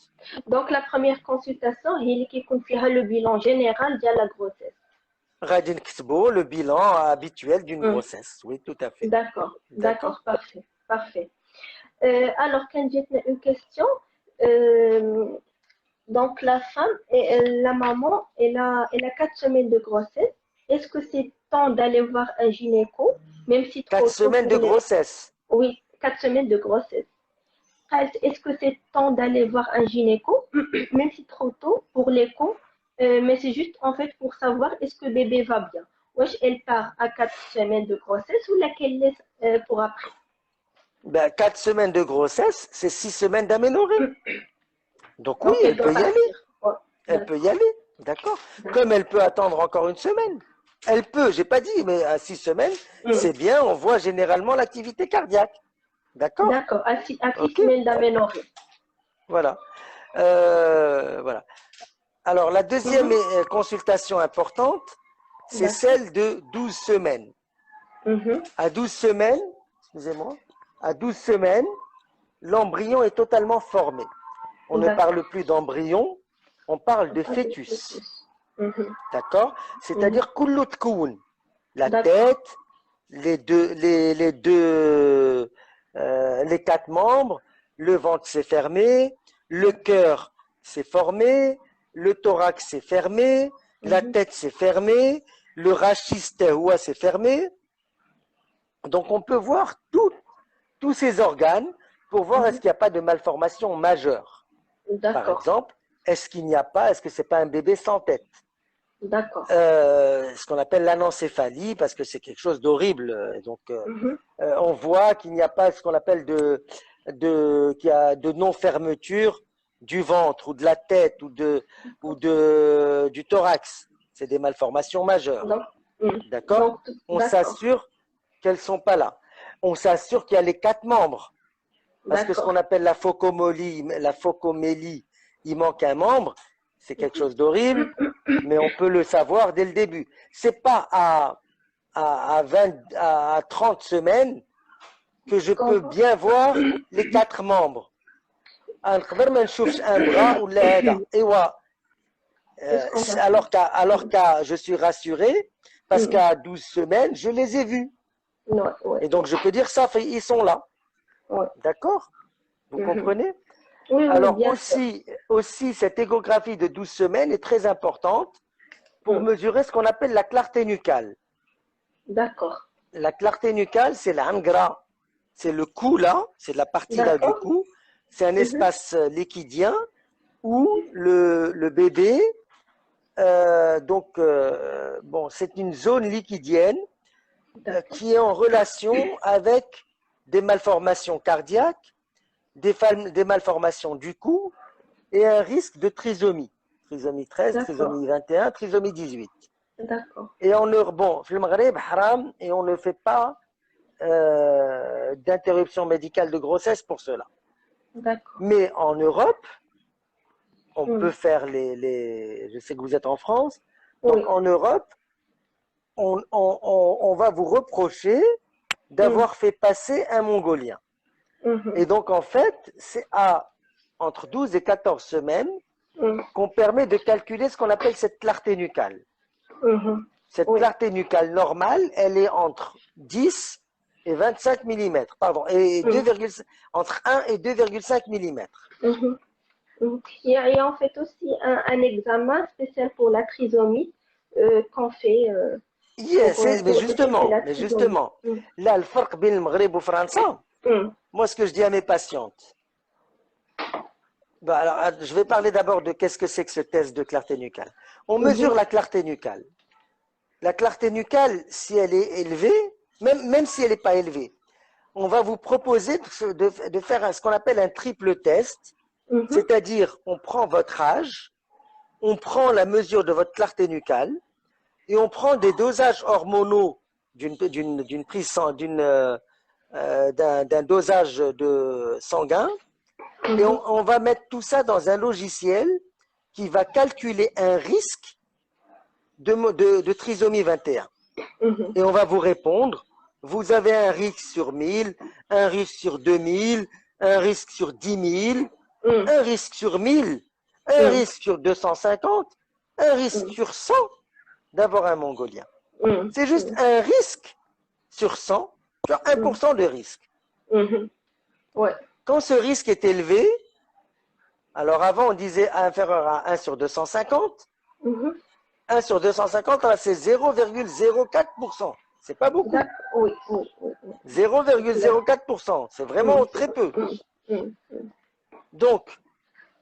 Speaker 1: Donc la première consultation, il qui confie le bilan général de la grossesse.
Speaker 2: Radin Ksbo, le bilan habituel d'une grossesse. Oui, tout à fait.
Speaker 1: D'accord, parfait. Alors, quand j'ai une question, donc la femme, la maman, elle a 4 semaines de grossesse. Est-ce que c'est temps d'aller voir un gynéco, même si
Speaker 2: 4 semaines de grossesse?
Speaker 1: Oui, 4 semaines de grossesse. Est-ce que c'est temps d'aller voir un gynéco, même si trop tôt pour l'écho, mais c'est juste en fait pour savoir est-ce que bébé va bien. Wesh, elle part à 4 semaines de grossesse ou laquelle laisse pour après?
Speaker 2: 4 semaines de grossesse, c'est 6 semaines d'aménorrhée. Donc oui, elle peut y aller. Elle peut y aller, d'accord. Comme elle peut attendre encore une semaine. Elle peut, j'ai pas dit, mais à 6 semaines, c'est bien, on voit généralement l'activité cardiaque. D'accord?
Speaker 1: D'accord, à 6 semaines d'aménorrhée.
Speaker 2: Voilà. Voilà. Alors, la deuxième consultation importante, c'est celle de 12 semaines. À 12 semaines, excusez-moi, à 12 semaines, l'embryon est totalement formé. On ne parle plus d'embryon, on parle de fœtus. D'accord? C'est-à-dire kullut koun. La tête, les deux les 4 membres, le ventre s'est fermé, le cœur s'est formé, le thorax s'est fermé, la tête s'est fermée, le rachis s'est fermé. Donc on peut voir tous ces organes pour voir est-ce qu'il n'y a pas de malformation majeure. Par exemple, est-ce que c'est pas un bébé sans tête?
Speaker 1: D'accord.
Speaker 2: Ce qu'on appelle l'anencéphalie, parce que c'est quelque chose d'horrible. Donc, on voit qu'il n'y a pas ce qu'on appelle qu'il y a de non-fermeture du ventre ou de la tête ou du thorax. C'est des malformations majeures. D'accord? On s'assure qu'elles ne sont pas là. On s'assure qu'il y a les 4 membres. Parce que ce qu'on appelle la phocomélie, il manque un membre. C'est quelque chose d'horrible, mais on peut le savoir dès le début. C'est pas à 30 semaines que je peux bien voir les 4 membres. Un bras ou alors qu'à je suis rassuré, parce qu'à 12 semaines, je les ai vus. Et donc je peux dire ça, ils sont là. D'accord? Vous comprenez? Alors aussi, cette échographie de 12 semaines est très importante pour mesurer ce qu'on appelle la clarté nucale.
Speaker 1: D'accord.
Speaker 2: La clarté nucale, c'est l'angra. C'est le cou là, c'est la partie là du cou. C'est un espace liquidien où le bébé, c'est une zone liquidienne qui est en relation avec des malformations cardiaques, des malformations du cou et un risque de trisomie. Trisomie 13, trisomie 21, trisomie 18.
Speaker 1: D'accord.
Speaker 2: Et on ne fait pas d'interruption médicale de grossesse pour cela. Mais en Europe, on peut faire je sais que vous êtes en France, donc en Europe, on va vous reprocher d'avoir fait passer un Mongolien. Et donc, en fait, c'est entre 12 et 14 semaines qu'on permet de calculer ce qu'on appelle cette clarté nucale. Cette clarté nucale normale, elle est entre 10 et 25 mm, pardon, et entre 1 et 2,5 mm.
Speaker 1: Il y a en fait aussi un examen spécial pour la trisomie qu'on fait.
Speaker 2: Mais justement, là, le farq entre le Maghreb et le France, moi, ce que je dis à mes patientes, alors, je vais parler d'abord de qu'est-ce que c'est que ce test de clarté nucale. On mesure la clarté nucale. La clarté nucale, si elle est élevée, même si elle n'est pas élevée, on va vous proposer de faire ce qu'on appelle un triple test, c'est-à-dire on prend votre âge, on prend la mesure de votre clarté nucale et on prend des dosages hormonaux d'un dosage de sanguin et on va mettre tout ça dans un logiciel qui va calculer un risque de trisomie 21. Et on va vous répondre, vous avez un risque sur 1000, un risque sur 2000, un risque sur 10 000, un risque sur 1000, un risque sur 250, un risque sur 100 d'avoir un Mongolien. C'est juste un risque sur 100, genre 1% de risque. Quand ce risque est élevé, alors avant on disait inférieur à 1 sur 250, 1 sur 250, c'est 0,04%. C'est pas beaucoup. 0,04%, c'est vraiment très peu. Donc,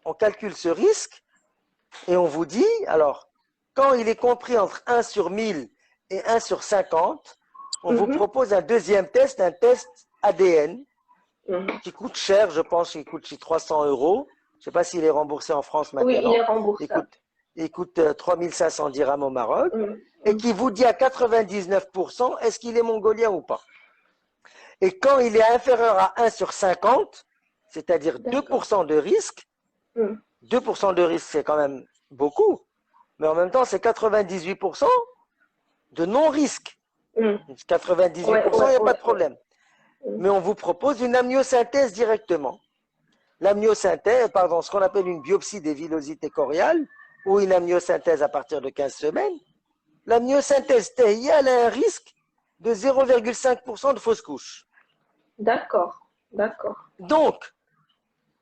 Speaker 2: on calcule ce risque et on vous dit, alors, quand il est compris entre 1 sur 1000 et 1 sur 50, on vous propose un deuxième test, un test ADN, qui coûte cher, je pense qu'il coûte 300 €. Je ne sais pas s'il est remboursé en France maintenant.
Speaker 1: Oui, il est remboursé.
Speaker 2: Il coûte 3500 dirhams au Maroc, et qui vous dit à 99% est-ce qu'il est mongolien ou pas. Et quand il est inférieur à 1 sur 50, c'est-à-dire 2% de risque, 2% de risque c'est quand même beaucoup, mais en même temps c'est 98% de non-risque. 98%, il n'y a pas de problème. Mais on vous propose une amniosynthèse directement. L'amniosynthèse, pardon, ce qu'on appelle une biopsie des villosités choriales, ou une amniosynthèse à partir de 15 semaines, l'amniosynthèse elle a un risque de 0,5% de fausse couche.
Speaker 1: D'accord. D'accord.
Speaker 2: Donc,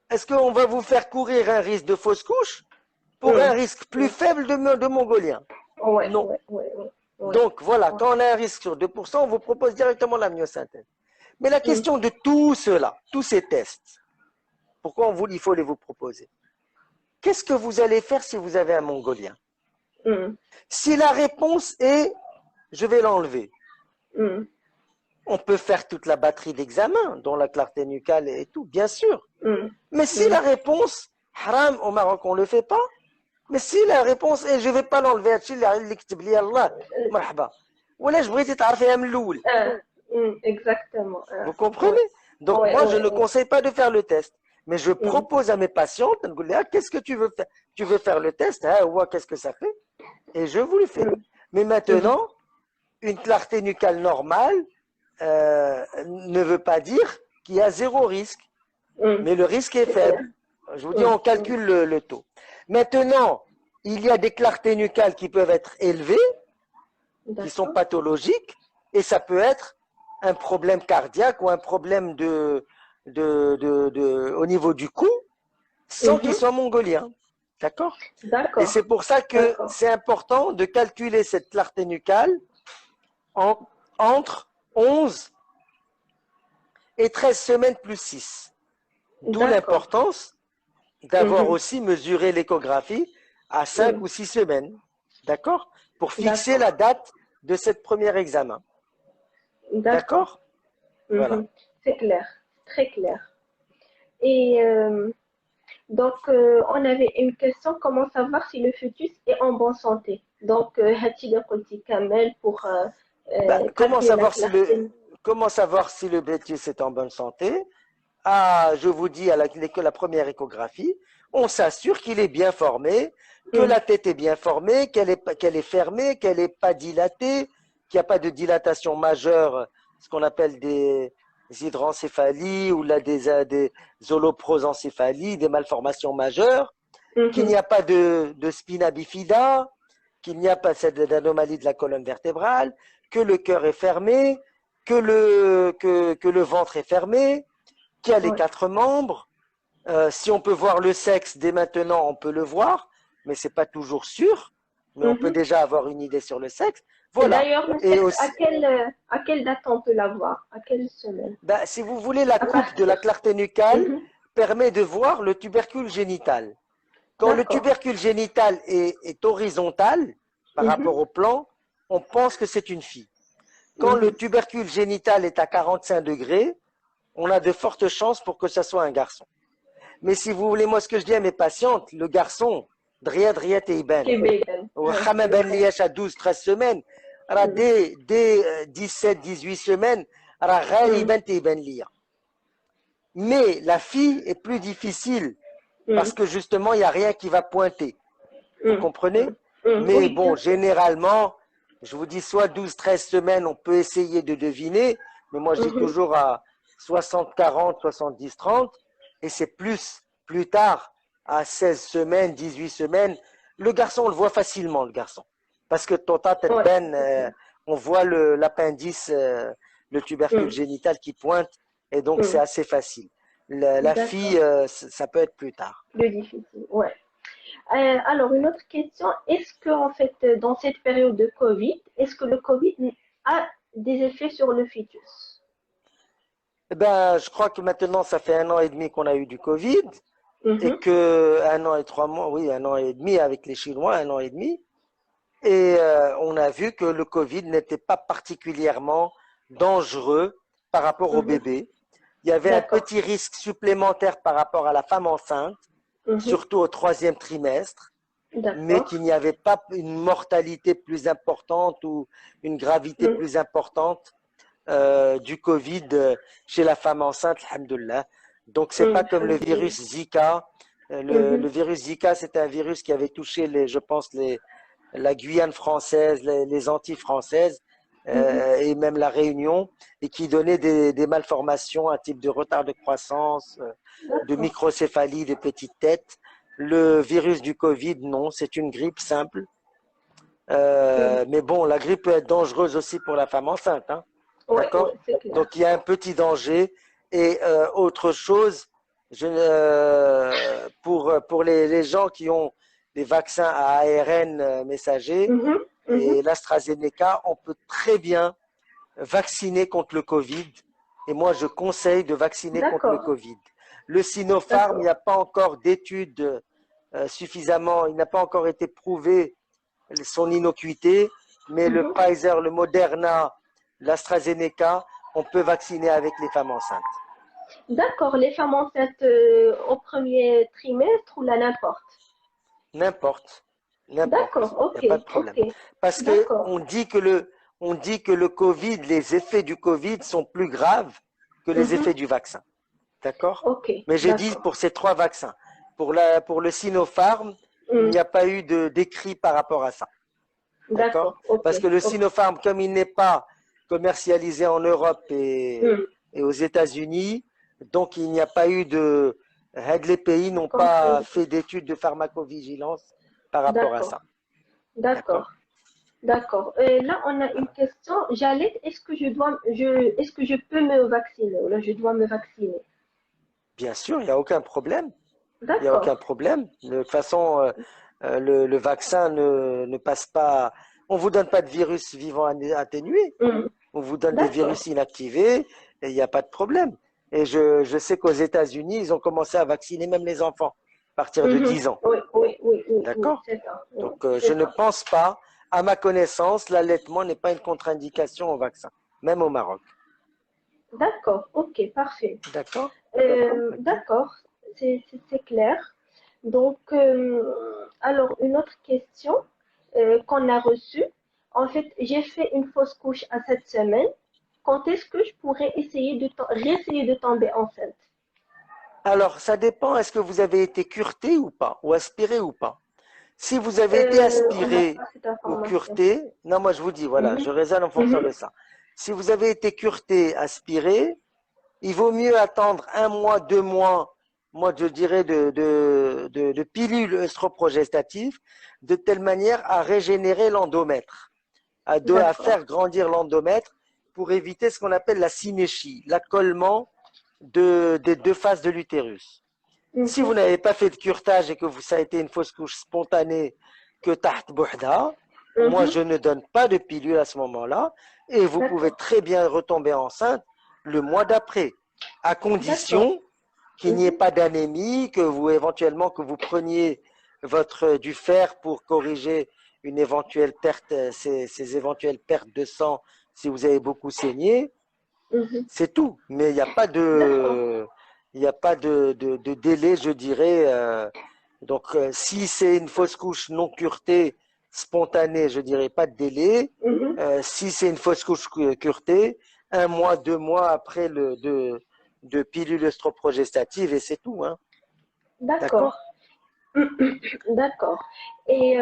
Speaker 2: est-ce qu'on va vous faire courir un risque de fausse couche pour un risque plus faible de mongolien?
Speaker 1: Ouais,
Speaker 2: Non.
Speaker 1: ouais, ouais, ouais, ouais.
Speaker 2: Donc voilà,
Speaker 1: Ouais.
Speaker 2: quand on a un risque sur 2%, on vous propose directement la myosynthèse. Mais la
Speaker 1: Mm,
Speaker 2: question de tout cela, tous ces tests, pourquoi il faut les vous proposer? Qu'est-ce que vous allez faire si vous avez un mongolien?
Speaker 1: mm,
Speaker 2: Si la réponse est je vais l'enlever,
Speaker 1: mm,
Speaker 2: on peut faire toute la batterie d'examens, dont la clarté nucale et tout, bien sûr.
Speaker 1: mm,
Speaker 2: Mais si
Speaker 1: mm.
Speaker 2: la réponse, haram au Maroc, on ne le fait pas, mais si la réponse est je ne vais pas l'enlever, هادشي اللي كتب لي الله مرحبا. ولاش بغيتي تعرفيها من الأول.
Speaker 1: Exactement.
Speaker 2: Vous
Speaker 1: Ouais,
Speaker 2: comprenez? Donc
Speaker 1: ouais,
Speaker 2: moi, je
Speaker 1: ouais,
Speaker 2: ne
Speaker 1: ouais.
Speaker 2: conseille pas de faire le test. Mais je
Speaker 1: Mm,
Speaker 2: propose à mes patientes, qu'est-ce que tu veux faire? Tu veux faire le test? Qu'est-ce que ça fait? Et je vous le fais.
Speaker 1: mm,
Speaker 2: Mais
Speaker 1: mhm,
Speaker 2: maintenant, une clarté nucale normale ne veut pas dire qu'il y a zéro risque.
Speaker 1: mm.
Speaker 2: Mais le risque est
Speaker 1: C'est clair.
Speaker 2: faible. Je vous dis,
Speaker 1: Mm,
Speaker 2: on calcule le taux. Maintenant, il y a des clartés nucales qui peuvent être élevées, qui sont
Speaker 1: D'accord.
Speaker 2: pathologiques, et ça peut être un problème cardiaque ou un problème au niveau du cou, sans qu'il
Speaker 1: Mhm.
Speaker 2: soit mongolien. D'accord? Et
Speaker 1: D'accord.
Speaker 2: c'est pour ça que
Speaker 1: D'accord.
Speaker 2: c'est important de calculer cette clarté nucale entre 11 et 13 semaines plus 6. D'où
Speaker 1: D'accord.
Speaker 2: l'importance d'avoir
Speaker 1: Mhm.
Speaker 2: aussi mesuré l'échographie à 5
Speaker 1: Mm.
Speaker 2: ou 6 semaines. D'accord? Pour fixer
Speaker 1: D'accord.
Speaker 2: la date de cette premier examen.
Speaker 1: D'accord.
Speaker 2: D'accord? Voilà.
Speaker 1: Mhm. C'est clair. Très clair. Et on avait une question, comment savoir si le fœtus est en bonne santé? Donc, Hatid Kamel pour
Speaker 2: Comment
Speaker 1: calculer la
Speaker 2: savoir si
Speaker 1: clarté.
Speaker 2: comment savoir si le bêtise est en bonne santé? Je vous dis la première échographie, on s'assure qu'il est bien formé, que
Speaker 1: Mm.
Speaker 2: la tête est bien formée, qu'elle est fermée, qu'elle n'est pas dilatée, qu'il n'y a pas de dilatation majeure, ce qu'on appelle des hydroencéphalies ou là des holoprosencéphalies, des malformations majeures, qu'il n'y
Speaker 1: Mhm.
Speaker 2: a pas de spina bifida, qu'il n'y a pas d'anomalie de la colonne vertébrale, que le cœur est fermé, que le ventre est fermé, qu'il y a les
Speaker 1: Ouais.
Speaker 2: 4 membres. Si on peut voir le sexe dès maintenant, on peut le voir, mais c'est pas toujours sûr. Mais on peut
Speaker 1: Mhm.
Speaker 2: déjà avoir une idée sur le sexe.
Speaker 1: Et
Speaker 2: Voilà.
Speaker 1: d'ailleurs, le
Speaker 2: Et
Speaker 1: sexe,
Speaker 2: aussi,
Speaker 1: à quelle date on peut l'avoir? À quelle semaine?
Speaker 2: si vous voulez, la
Speaker 1: À
Speaker 2: coupe de la
Speaker 1: partir.
Speaker 2: clarté nucale
Speaker 1: Mhm.
Speaker 2: permet de voir le tubercule génital. Quand le
Speaker 1: D'accord.
Speaker 2: tubercule génital est horizontal par rapport
Speaker 1: Mhm.
Speaker 2: au plan, on pense que c'est une fille. Quand le
Speaker 1: Mhm.
Speaker 2: tubercule génital est à 45 degrés, on a de fortes chances pour que ce soit un garçon. Mais si vous voulez, moi, ce que je dis à mes patientes, le garçon, Dria Teiban,
Speaker 1: Kébégan.
Speaker 2: ou Khama Ben Liash à 12, 13 semaines,
Speaker 1: Mhm.
Speaker 2: dès 17, 18 semaines,
Speaker 1: Mhm.
Speaker 2: Ghaliban Teiban Lia. Mais la fille est plus difficile parce
Speaker 1: Mhm.
Speaker 2: que justement, il n'y a rien qui va pointer. Vous
Speaker 1: Mhm.
Speaker 2: comprenez?
Speaker 1: Mhm. Mhm.
Speaker 2: Mais
Speaker 1: Oui,
Speaker 2: bon,
Speaker 1: bien sûr.
Speaker 2: généralement, je vous dis soit 12, 13 semaines, on peut essayer de deviner, mais moi je dis
Speaker 1: Mhm.
Speaker 2: toujours à 60, 40, 70, 30, et c'est plus tard, à 16 semaines, 18 semaines. Le garçon, on le voit facilement, le garçon. Parce que tota tête
Speaker 1: Ouais,
Speaker 2: ben,
Speaker 1: c'est clair.
Speaker 2: on voit l'appendice, le tubercule
Speaker 1: Mhm.
Speaker 2: génital qui pointe, et donc c'est
Speaker 1: Mhm.
Speaker 2: assez facile. La fille,
Speaker 1: D'accord.
Speaker 2: ça peut être plus tard.
Speaker 1: Plus difficile. Ouais. Alors, une autre question, est-ce que, en fait, dans cette période de Covid, est-ce que le Covid a des effets sur le fœtus?
Speaker 2: Eh ben, je crois que maintenant, ça fait 1 an et demi qu'on a eu du Covid et
Speaker 1: Mhm.
Speaker 2: que 1 an et 3 mois, oui, 1 an et demi avec les Chinois, 1 an et demi. Et on a vu que le Covid n'était pas particulièrement dangereux par rapport au
Speaker 1: Mhm.
Speaker 2: bébé. Il y avait un
Speaker 1: D'accord.
Speaker 2: petit risque supplémentaire par rapport à la femme enceinte,
Speaker 1: Mhm.
Speaker 2: surtout au troisième trimestre, mais
Speaker 1: D'accord.
Speaker 2: qu'il n'y avait pas une mortalité plus importante ou une gravité
Speaker 1: Mhm.
Speaker 2: plus importante du Covid chez la femme enceinte, alhamdoulilah. Donc, c'est pas
Speaker 1: Mhm.
Speaker 2: comme le
Speaker 1: Alhamdulillah.
Speaker 2: virus Zika. Le
Speaker 1: Mhm.
Speaker 2: virus Zika, c'est un virus qui avait touché, je pense, la Guyane française, les Antilles françaises
Speaker 1: Mhm.
Speaker 2: et même la Réunion, et qui donnait des malformations, un type de retard de croissance, de
Speaker 1: D'accord.
Speaker 2: microcéphalie, de petites têtes. Le virus du Covid, non, c'est une grippe simple.
Speaker 1: Mhm.
Speaker 2: Mais bon, la grippe peut être dangereuse aussi pour la femme enceinte, hein.
Speaker 1: Ouais,
Speaker 2: D'accord?
Speaker 1: ouais, c'est clair.
Speaker 2: Donc il y a un petit danger Et autre chose, pour les gens qui ont des vaccins à ARN messager
Speaker 1: Mhm, mhm.
Speaker 2: et l'AstraZeneca, on peut très bien vacciner contre le Covid. Et moi, je conseille de vacciner contre le
Speaker 1: D'accord,
Speaker 2: Covid. Le Sinopharm, il n'y
Speaker 1: d'accord.
Speaker 2: a pas encore d'études suffisamment, il n'a pas encore été prouvé son innocuité, mais le
Speaker 1: Mhm.
Speaker 2: Pfizer, le Moderna, l'AstraZeneca, on peut vacciner avec les femmes enceintes.
Speaker 1: D'accord, les femmes enceintes au premier trimestre ou là, n'importe.
Speaker 2: N'importe, n'importe,
Speaker 1: D'accord,
Speaker 2: il n'y a
Speaker 1: ok,
Speaker 2: pas de problème.
Speaker 1: ok.
Speaker 2: Parce que
Speaker 1: D'accord.
Speaker 2: on dit que le Covid, les effets du Covid sont plus graves que les effets
Speaker 1: Mhm.
Speaker 2: du vaccin. D'accord?
Speaker 1: Ok,
Speaker 2: Mais j'ai dit
Speaker 1: d'accord.
Speaker 2: pour ces trois vaccins. Pour le Sinopharm, il
Speaker 1: Hmm.
Speaker 2: n'y a pas eu d'écrit par rapport à ça. D'accord?
Speaker 1: D'accord, ok,
Speaker 2: Parce que le
Speaker 1: ok.
Speaker 2: Sinopharm, comme il n'est pas commercialisé en Europe
Speaker 1: Hmm.
Speaker 2: et aux États-Unis, donc il n'y a pas eu de. Les pays n'ont pas
Speaker 1: Contre-
Speaker 2: fait d'études de pharmacovigilance par rapport à
Speaker 1: D'accord,
Speaker 2: ça.
Speaker 1: d'accord,
Speaker 2: D'accord?
Speaker 1: d'accord. Là, on a une question. J'allais, est-ce que je peux me vacciner ou là, je dois me vacciner?
Speaker 2: Bien sûr, il n'y a aucun problème. Il n'y a
Speaker 1: D'accord.
Speaker 2: aucun problème. De toute façon, le vaccin ne passe pas. On ne vous donne pas de virus vivant atténué.
Speaker 1: Hmm.
Speaker 2: On vous donne des
Speaker 1: D'accord.
Speaker 2: virus inactivés et il n'y a pas de problème. Et je sais qu'aux États-Unis, ils ont commencé à vacciner même les enfants à partir de
Speaker 1: Mhm.
Speaker 2: 10 ans.
Speaker 1: Oui, oui, oui, oui, oui,
Speaker 2: D'accord?
Speaker 1: c'est ça. Oui,
Speaker 2: Donc, je
Speaker 1: c'est
Speaker 2: ne
Speaker 1: ça.
Speaker 2: pense pas, à ma connaissance, l'allaitement n'est pas une contre-indication au vaccin, même au Maroc.
Speaker 1: D'accord, ok, parfait.
Speaker 2: D'accord? Ok.
Speaker 1: D'accord, c'est clair. Donc, alors, une autre question qu'on a reçue. En fait, j'ai fait une fausse couche à cette semaine. Quand est-ce que je pourrais réessayer de tomber enceinte?
Speaker 2: Alors, ça dépend, est-ce que vous avez été cureté ou pas, ou aspiré ou pas? Si vous avez été
Speaker 1: On n'a
Speaker 2: aspiré
Speaker 1: pas cette
Speaker 2: ou
Speaker 1: information.
Speaker 2: cureté, non, moi je vous dis, voilà, je
Speaker 1: Mhm,
Speaker 2: raisonne en fonction
Speaker 1: mhm.
Speaker 2: de ça. Si vous avez été cureté, aspiré, il vaut mieux attendre un mois, 2 mois, moi je dirais de pilules œstroprogestatives, de telle manière à régénérer l'endomètre, à
Speaker 1: D'accord.
Speaker 2: faire grandir l'endomètre pour éviter ce qu'on appelle la synéchie, l'accollement des deux faces de l'utérus. Si vous
Speaker 1: Mhm,
Speaker 2: n'avez pas fait de curetage et que ça a été une fausse couche spontanée que taht bouhda, moi
Speaker 1: mhm.
Speaker 2: je ne donne pas de pilule à ce moment-là et vous pouvez
Speaker 1: D'accord,
Speaker 2: très bien retomber enceinte le mois d'après, à
Speaker 1: d'accord.
Speaker 2: condition qu'il n'y ait
Speaker 1: Mhm.
Speaker 2: pas d'anémie, que vous éventuellement que vous preniez du fer pour corriger une éventuelle perte, ces éventuelles pertes de sang si vous avez beaucoup saigné,
Speaker 1: Mhm.
Speaker 2: c'est tout. Mais
Speaker 1: D'accord.
Speaker 2: il n'y a pas de délai, je dirais. Donc, si c'est une fausse couche non curetée, spontanée, je dirais pas de délai.
Speaker 1: Mhm.
Speaker 2: Si c'est une fausse couche curetée, 1 mois, 2 mois après de pilule œstroprogestative et c'est tout, hein.
Speaker 1: D'accord.
Speaker 2: D'accord?
Speaker 1: D'accord. Et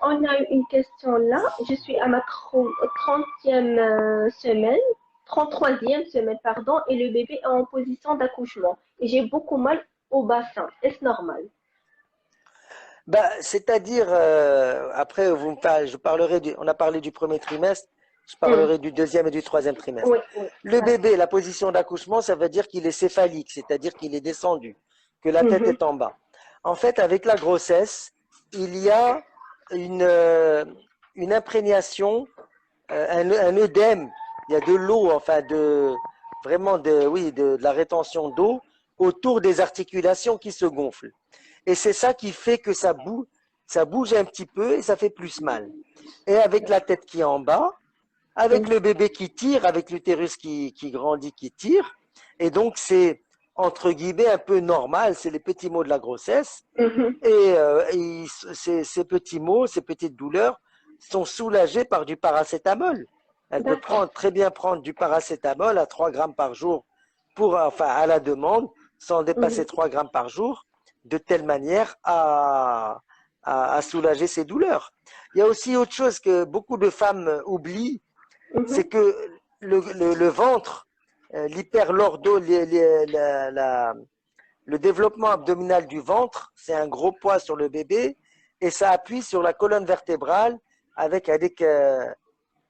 Speaker 1: on a eu une question là. Je suis à ma 30e semaine, 33e semaine, pardon, et le bébé est en position d'accouchement. Et j'ai beaucoup mal au bassin. Est-ce normal?
Speaker 2: Bah, c'est-à-dire, après, on a parlé du premier trimestre, je
Speaker 1: Hmm.
Speaker 2: parlerai du deuxième et du troisième trimestre.
Speaker 1: Oui, oui,
Speaker 2: Le
Speaker 1: d'accord.
Speaker 2: bébé, la position d'accouchement, ça veut dire qu'il est céphalique, c'est-à-dire qu'il est descendu, que la tête
Speaker 1: Mhm.
Speaker 2: est en bas. En fait, avec la grossesse, il y a une, euh, une imprégnation, un œdème, il y a de l'eau, enfin, vraiment oui, de la rétention d'eau autour des articulations qui se gonflent. Et c'est ça qui fait que ça bouge un petit peu et ça fait plus mal. Et avec la tête qui est en bas, avec le bébé qui tire, avec l'utérus qui grandit, qui tire. Et donc, c'est, entre guillemets, un peu normal, c'est les petits mots de la grossesse.
Speaker 1: Mhm.
Speaker 2: Et ces petits mots, ces petites douleurs sont soulagés par du paracétamol. Elle peut
Speaker 1: D'accord.
Speaker 2: très bien prendre du paracétamol à 3 grammes par jour, enfin, à la demande, sans dépasser
Speaker 1: Mhm.
Speaker 2: 3 grammes par jour, de telle manière à soulager ses douleurs. Il y a aussi autre chose que beaucoup de femmes oublient, c'est
Speaker 1: Mhm.
Speaker 2: que le ventre, l'hyperlordo, le développement abdominal du ventre, c'est un gros poids sur le bébé et ça appuie sur la colonne vertébrale avec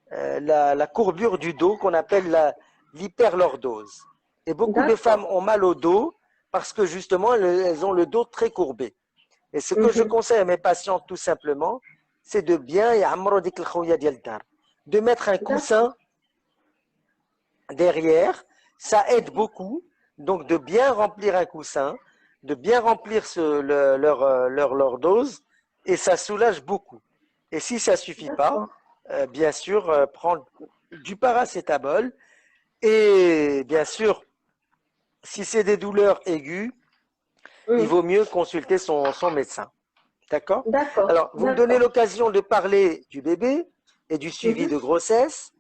Speaker 2: la courbure du dos qu'on appelle l'hyperlordose. Et beaucoup de femmes
Speaker 1: D'accord.
Speaker 2: ont mal au dos parce que justement, elles ont le dos très courbé. Et ce que je
Speaker 1: Mhm.
Speaker 2: conseille à mes patientes tout simplement, c'est de bien de mettre un
Speaker 1: D'accord.
Speaker 2: coussin derrière. Ça aide beaucoup. Donc de bien remplir un coussin, de bien remplir leur dose, et ça soulage beaucoup. Et si ça suffit pas,
Speaker 1: D'accord.
Speaker 2: bien sûr, prendre du paracétamol. Et bien sûr, si c'est des douleurs aiguës, il
Speaker 1: Mm.
Speaker 2: vaut mieux consulter son médecin. D'accord?
Speaker 1: D'accord.
Speaker 2: Alors, vous me donnez
Speaker 1: D'accord.
Speaker 2: l'occasion de parler du bébé et du suivi
Speaker 1: Mhm.
Speaker 2: de grossesse.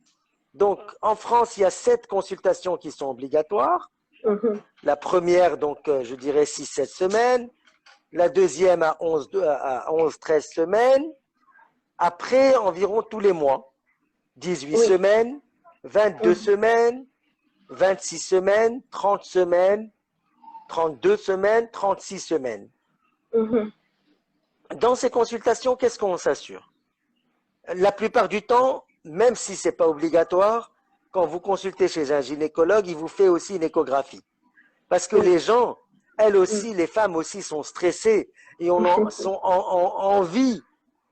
Speaker 2: Donc, en France, il y a 7 consultations qui sont obligatoires.
Speaker 1: Mhm.
Speaker 2: La première, donc, je dirais 6-7 semaines. La deuxième à 11-13 semaines. Après, environ tous les mois. 18
Speaker 1: Oui.
Speaker 2: semaines, 22
Speaker 1: Mhm.
Speaker 2: semaines, 26 semaines, 30 semaines, 32 semaines, 36 semaines.
Speaker 1: Mhm.
Speaker 2: Dans ces consultations, qu'est-ce qu'on s'assure? La plupart du temps, même si ce n'est pas obligatoire, quand vous consultez chez un gynécologue, il vous fait aussi une échographie. Parce que
Speaker 1: Oui.
Speaker 2: les gens, elles
Speaker 1: Mm.
Speaker 2: aussi, les femmes aussi sont stressées et sont en envie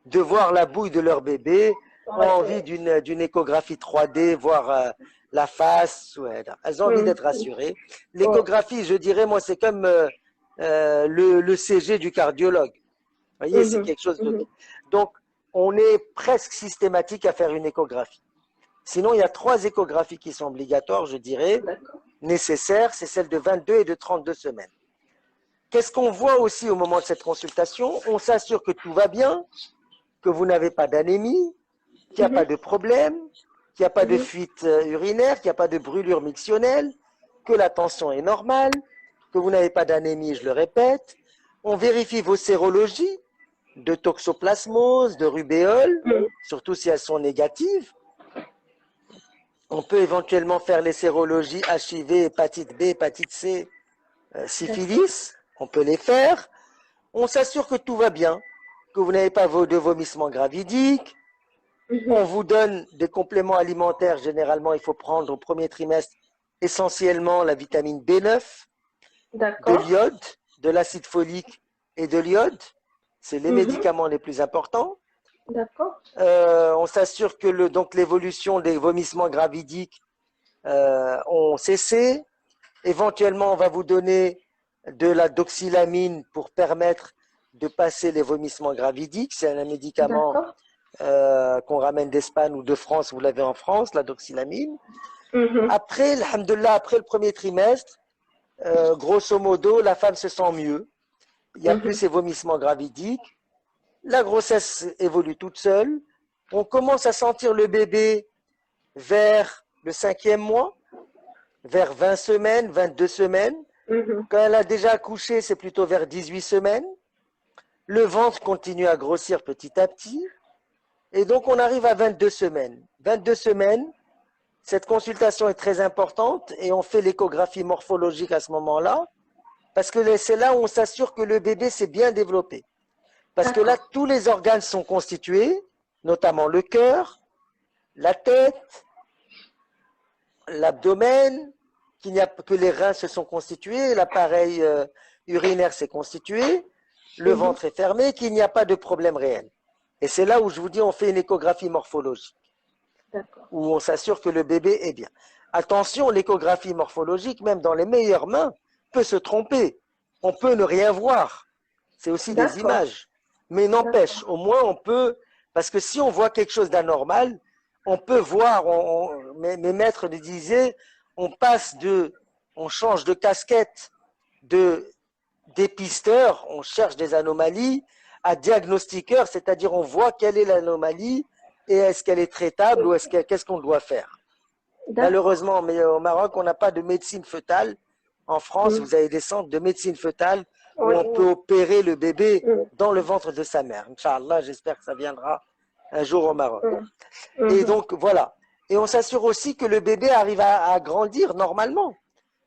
Speaker 2: de voir la bouille de leur bébé, ont envie
Speaker 1: Ouais.
Speaker 2: d'une échographie 3D, voir la face. Ouais, elles ont envie
Speaker 1: Mm.
Speaker 2: d'être rassurées.
Speaker 1: Ouais.
Speaker 2: L'échographie, je dirais, moi, c'est comme le CG du cardiologue. Vous voyez, c'est
Speaker 1: Mhm.
Speaker 2: quelque chose de...
Speaker 1: Mhm.
Speaker 2: Donc, on est presque systématique à faire une échographie. Sinon, il y a 3 échographies qui sont obligatoires, je dirais,
Speaker 1: D'accord.
Speaker 2: nécessaires, c'est celle de 22 et de 32 semaines. Qu'est-ce qu'on voit aussi au moment de cette consultation? On s'assure que tout va bien, que vous n'avez pas d'anémie, qu'il n'y a pas
Speaker 1: Mhm.
Speaker 2: de problème, qu'il n'y a pas de
Speaker 1: Mhm.
Speaker 2: fuite urinaire, qu'il n'y a pas de brûlure mictionnelle, que la tension est normale, que vous n'avez pas d'anémie, je le répète. On vérifie vos sérologies de toxoplasmose, de rubéole,
Speaker 1: Mm.
Speaker 2: surtout si elles sont négatives. On peut éventuellement faire les sérologies HIV, hépatite B, hépatite C,
Speaker 1: D'accord.
Speaker 2: syphilis. On peut les faire. On s'assure que tout va bien, que vous n'avez pas de vomissements gravidiques. On
Speaker 1: Mhm.
Speaker 2: vous donne des compléments alimentaires. Généralement, il faut prendre au premier trimestre essentiellement la vitamine B9, de
Speaker 1: D'accord.
Speaker 2: l'iode, de l'acide folique et de l'iode. C'est les
Speaker 1: Mhm.
Speaker 2: médicaments les plus importants.
Speaker 1: D'accord.
Speaker 2: On s'assure que donc l'évolution des vomissements gravidiques ont cessé. Éventuellement, on va vous donner de la doxylamine pour permettre de passer les vomissements gravidiques. C'est un médicament
Speaker 1: D'accord.
Speaker 2: qu'on ramène d'Espagne ou de France, vous l'avez en France, la doxylamine.
Speaker 1: Mhm.
Speaker 2: Après, alhamdoulilah, après le premier trimestre, grosso modo, la femme se sent mieux. Il n'y a plus
Speaker 1: Mhm.
Speaker 2: ces vomissements gravidiques. La grossesse évolue toute seule. On commence à sentir le bébé vers le 5e mois, vers 20 semaines, 22 semaines.
Speaker 1: Mhm.
Speaker 2: Quand elle a déjà accouché, c'est plutôt vers 18 semaines. Le ventre continue à grossir petit à petit. Et donc, on arrive à 22 semaines. 22 semaines, cette consultation est très importante et on fait l'échographie morphologique à ce moment-là parce que c'est là où on s'assure que le bébé s'est bien développé. Parce que là,
Speaker 1: D'accord.
Speaker 2: tous les organes sont constitués, notamment le cœur, la tête, l'abdomen, que les reins se sont constitués, l'appareil urinaire s'est constitué, le
Speaker 1: Mhm.
Speaker 2: ventre est fermé, qu'il n'y a pas de problème réel. Et c'est là où je vous dis, on fait une échographie morphologique,
Speaker 1: D'accord.
Speaker 2: où on s'assure que le bébé est bien. Attention, l'échographie morphologique, même dans les meilleures mains, peut se tromper. On peut ne rien voir. C'est aussi des
Speaker 1: D'accord.
Speaker 2: images. Mais
Speaker 1: D'accord.
Speaker 2: n'empêche, au moins on peut, parce que si on voit quelque chose d'anormal, on peut voir, mes maîtres me disaient, on change de casquette de dépisteur, on cherche des anomalies, à diagnostiqueur, c'est-à-dire on voit quelle est l'anomalie et est-ce qu'elle est traitable ou qu'est-ce qu'on doit faire.
Speaker 1: D'accord.
Speaker 2: Malheureusement, mais au Maroc, on n'a pas de médecine fœtale. En France,
Speaker 1: Mm.
Speaker 2: vous avez des centres de médecine fœtale où
Speaker 1: Oui,
Speaker 2: on peut
Speaker 1: oui.
Speaker 2: opérer le bébé
Speaker 1: Mm.
Speaker 2: dans le ventre de sa mère. Inch'Allah, j'espère que ça viendra un jour au Maroc.
Speaker 1: Mm.
Speaker 2: Et
Speaker 1: Mhm.
Speaker 2: donc, voilà. Et on s'assure aussi que le bébé arrive à grandir normalement,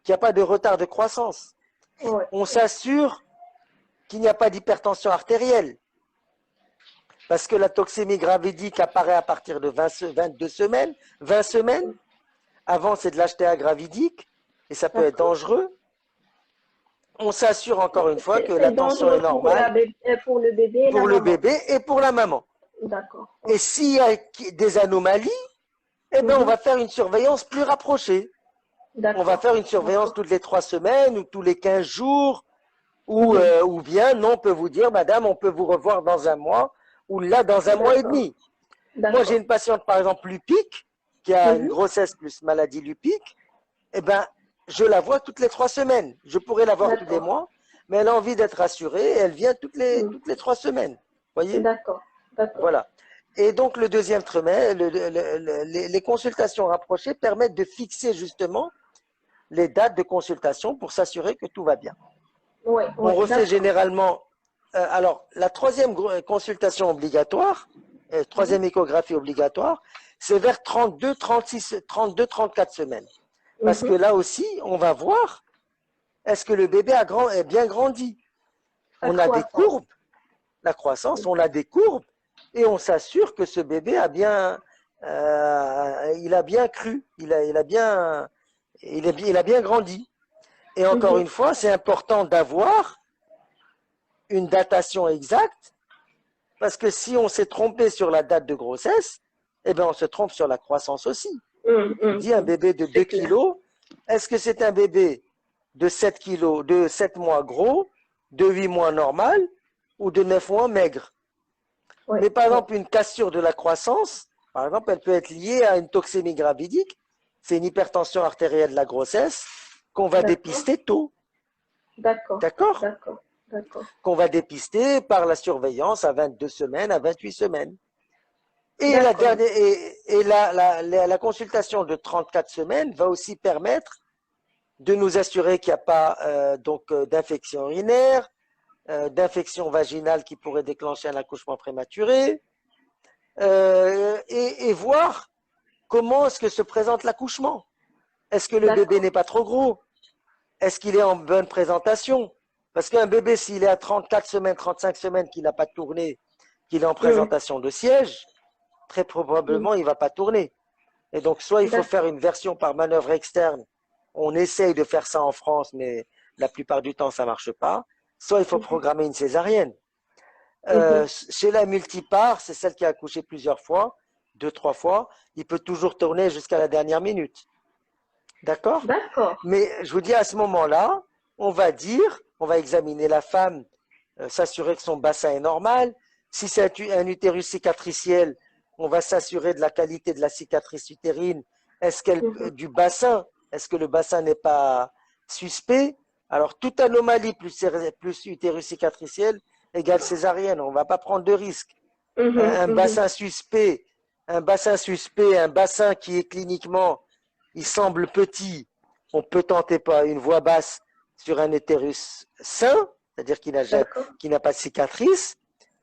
Speaker 2: qu'il n'y a pas de retard de croissance.
Speaker 1: Ouais.
Speaker 2: On s'assure qu'il n'y a pas d'hypertension artérielle, parce que la toxémie gravidique apparaît à partir de 22 semaines, 20 semaines. Avant, c'est de l'HTA gravidique. et ça peut être
Speaker 1: D'accord.
Speaker 2: dangereux. On s'assure encore une fois que la
Speaker 1: C'est
Speaker 2: tension est
Speaker 1: dangereux
Speaker 2: normale
Speaker 1: pour le bébé et la
Speaker 2: pour le
Speaker 1: maman.
Speaker 2: bébé et pour la maman.
Speaker 1: D'accord.
Speaker 2: Et
Speaker 1: Ok.
Speaker 2: s'il y a des anomalies, eh ben, on
Speaker 1: Mhm.
Speaker 2: va faire une surveillance plus rapprochée. On va
Speaker 1: D'accord.
Speaker 2: faire une surveillance
Speaker 1: D'accord.
Speaker 2: toutes les 3 semaines ou tous les 15 jours,
Speaker 1: Mhm.
Speaker 2: ou bien, non, on peut vous dire, madame, on peut vous revoir dans un mois, ou là, dans un mois et
Speaker 1: D'accord.
Speaker 2: demi. Moi, j'ai
Speaker 1: D'accord.
Speaker 2: une patiente, par exemple, lupique, qui a une
Speaker 1: Mhm.
Speaker 2: grossesse plus maladie lupique, eh ben, je la vois toutes les 3 semaines. Je pourrais la voir tous les
Speaker 1: D'accord.
Speaker 2: mois, mais elle a envie d'être rassurée et elle vient
Speaker 1: Mhm.
Speaker 2: toutes les 3 semaines. Voyez?
Speaker 1: D'accord. D'accord.
Speaker 2: Voilà. Et donc, le deuxième trimestre, les consultations rapprochées permettent de fixer justement les dates de consultation pour s'assurer que tout va bien.
Speaker 1: Oui, oui,
Speaker 2: On refait
Speaker 1: d'accord.
Speaker 2: généralement, alors, la troisième consultation obligatoire,
Speaker 1: Mhm.
Speaker 2: troisième échographie obligatoire, c'est vers 32, 36, 32, 34 semaines. Parce que
Speaker 1: Mhm.
Speaker 2: là aussi, on va voir, est-ce que le bébé est bien grandi?
Speaker 1: Sa
Speaker 2: On a des
Speaker 1: croissance.
Speaker 2: courbes, la croissance, on a des courbes, et on s'assure que ce bébé il a bien cru, il a bien grandi. Et encore
Speaker 1: Mhm.
Speaker 2: une fois, c'est important d'avoir une datation exacte, parce que si on s'est trompé sur la date de grossesse, eh bien on se trompe sur la croissance aussi. On dit un bébé de
Speaker 1: C'est
Speaker 2: 2
Speaker 1: clair.
Speaker 2: kilos, est-ce que c'est un bébé de 7 kilos, de 7 mois gros, de 8 mois normal, ou de 9 mois maigre?
Speaker 1: Oui,
Speaker 2: Mais par
Speaker 1: oui.
Speaker 2: exemple, une cassure de la croissance, par exemple, elle peut être liée à une toxémie gravidique, c'est une hypertension artérielle de la grossesse, qu'on va
Speaker 1: D'accord.
Speaker 2: dépister tôt,
Speaker 1: D'accord.
Speaker 2: d'accord?
Speaker 1: D'accord. D'accord.
Speaker 2: Qu'on va dépister par la surveillance à 22 semaines, à 28 semaines. Et la
Speaker 1: D'accord.
Speaker 2: dernière, la consultation de 34 semaines va aussi permettre de nous assurer qu'il n'y a pas d'infection urinaire, d'infection vaginale qui pourrait déclencher un accouchement prématuré, et voir comment est-ce que se présente l'accouchement. Est-ce que le bébé
Speaker 1: D'accord.
Speaker 2: n'est pas trop gros? Est-ce qu'il est en bonne présentation? Parce qu'un bébé, s'il est à 34 semaines, 35 semaines, qu'il n'a pas tourné, qu'il est en
Speaker 1: Mhm.
Speaker 2: présentation de siège, très
Speaker 1: Mhm.
Speaker 2: probablement, il ne va pas tourner. Et donc, soit il faut faire
Speaker 1: D'accord.
Speaker 2: une version par manœuvre externe. On essaye de faire ça en France, mais la plupart du temps, ça ne marche pas. Soit il faut
Speaker 1: Mhm.
Speaker 2: programmer une césarienne.
Speaker 1: Mhm.
Speaker 2: Chez la multipare, c'est celle qui a accouché plusieurs fois, 2, 3 fois, il peut toujours tourner jusqu'à la dernière minute. D'accord?
Speaker 1: D'accord.
Speaker 2: Mais je vous dis, à ce moment-là, on va examiner la femme, s'assurer que son bassin est normal. Si c'est un utérus cicatriciel, on va s'assurer de la qualité de la cicatrice utérine.
Speaker 1: Mhm.
Speaker 2: Du bassin, est-ce que le bassin n'est pas suspect? Alors, toute anomalie plus utérus cicatriciel égale césarienne. On ne va pas prendre de risque.
Speaker 1: Mhm.
Speaker 2: Un
Speaker 1: Mhm.
Speaker 2: bassin suspect, un bassin qui est cliniquement, il semble petit, on peut tenter pas une voix basse sur un utérus sain, c'est-à-dire
Speaker 1: D'accord.
Speaker 2: qui n'a pas de cicatrice.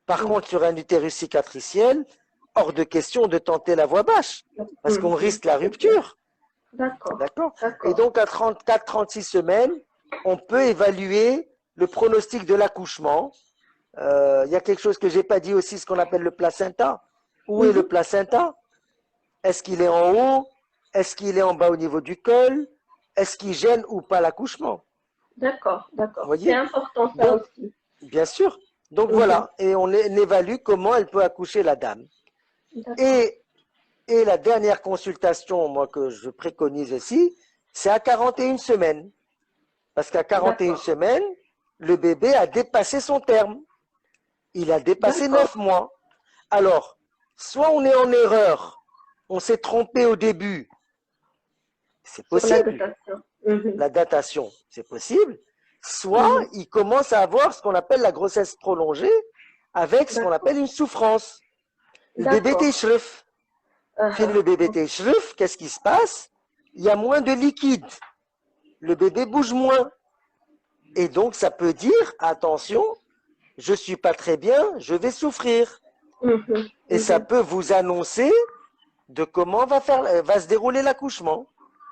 Speaker 2: Par
Speaker 1: Mhm.
Speaker 2: contre, sur un utérus cicatriciel, hors de question de tenter la voix basse, parce qu'on
Speaker 1: Mhm.
Speaker 2: risque la
Speaker 1: C'est clair.
Speaker 2: rupture.
Speaker 1: D'accord.
Speaker 2: D'accord? Et
Speaker 1: D'accord.
Speaker 2: donc, à 34-36 semaines, on peut évaluer le pronostic de l'accouchement. Il y a quelque chose que j'ai pas dit aussi, ce qu'on appelle le placenta. Où est le
Speaker 1: Mhm.
Speaker 2: placenta? Est-ce qu'il est en haut? Est-ce qu'il est en bas au niveau du col? Est-ce qu'il gêne ou pas l'accouchement?
Speaker 1: D'accord.
Speaker 2: Vous
Speaker 1: D'accord. C'est
Speaker 2: voyez?
Speaker 1: important ça
Speaker 2: Donc,
Speaker 1: aussi.
Speaker 2: bien sûr. Donc
Speaker 1: Mhm.
Speaker 2: voilà, et on évalue comment elle peut accoucher la dame.
Speaker 1: D'accord.
Speaker 2: Et, et la dernière consultation, moi, que je préconise aussi, c'est à 41 semaines. Parce qu'à 41
Speaker 1: D'accord.
Speaker 2: semaines, le bébé a dépassé son terme. Il a dépassé
Speaker 1: D'accord.
Speaker 2: 9 mois. Alors, soit on est en erreur, on s'est trompé au début, c'est
Speaker 1: Sur la
Speaker 2: possible,
Speaker 1: dotation. Mhm.
Speaker 2: la datation, c'est possible, soit
Speaker 1: Mhm.
Speaker 2: il commence à avoir ce qu'on appelle la grossesse prolongée avec ce qu'on
Speaker 1: D'accord.
Speaker 2: appelle une souffrance. Le bébé
Speaker 1: D'accord.
Speaker 2: t'échref. Fin
Speaker 1: Uh-huh.
Speaker 2: le bébé t'échref, qu'est-ce qui se passe? Il y a moins de liquide. Le bébé bouge moins. Et donc, ça peut dire, attention, je suis pas très bien, je vais souffrir.
Speaker 1: Mhm.
Speaker 2: Et ça
Speaker 1: Mhm.
Speaker 2: peut vous annoncer de comment va se dérouler l'accouchement.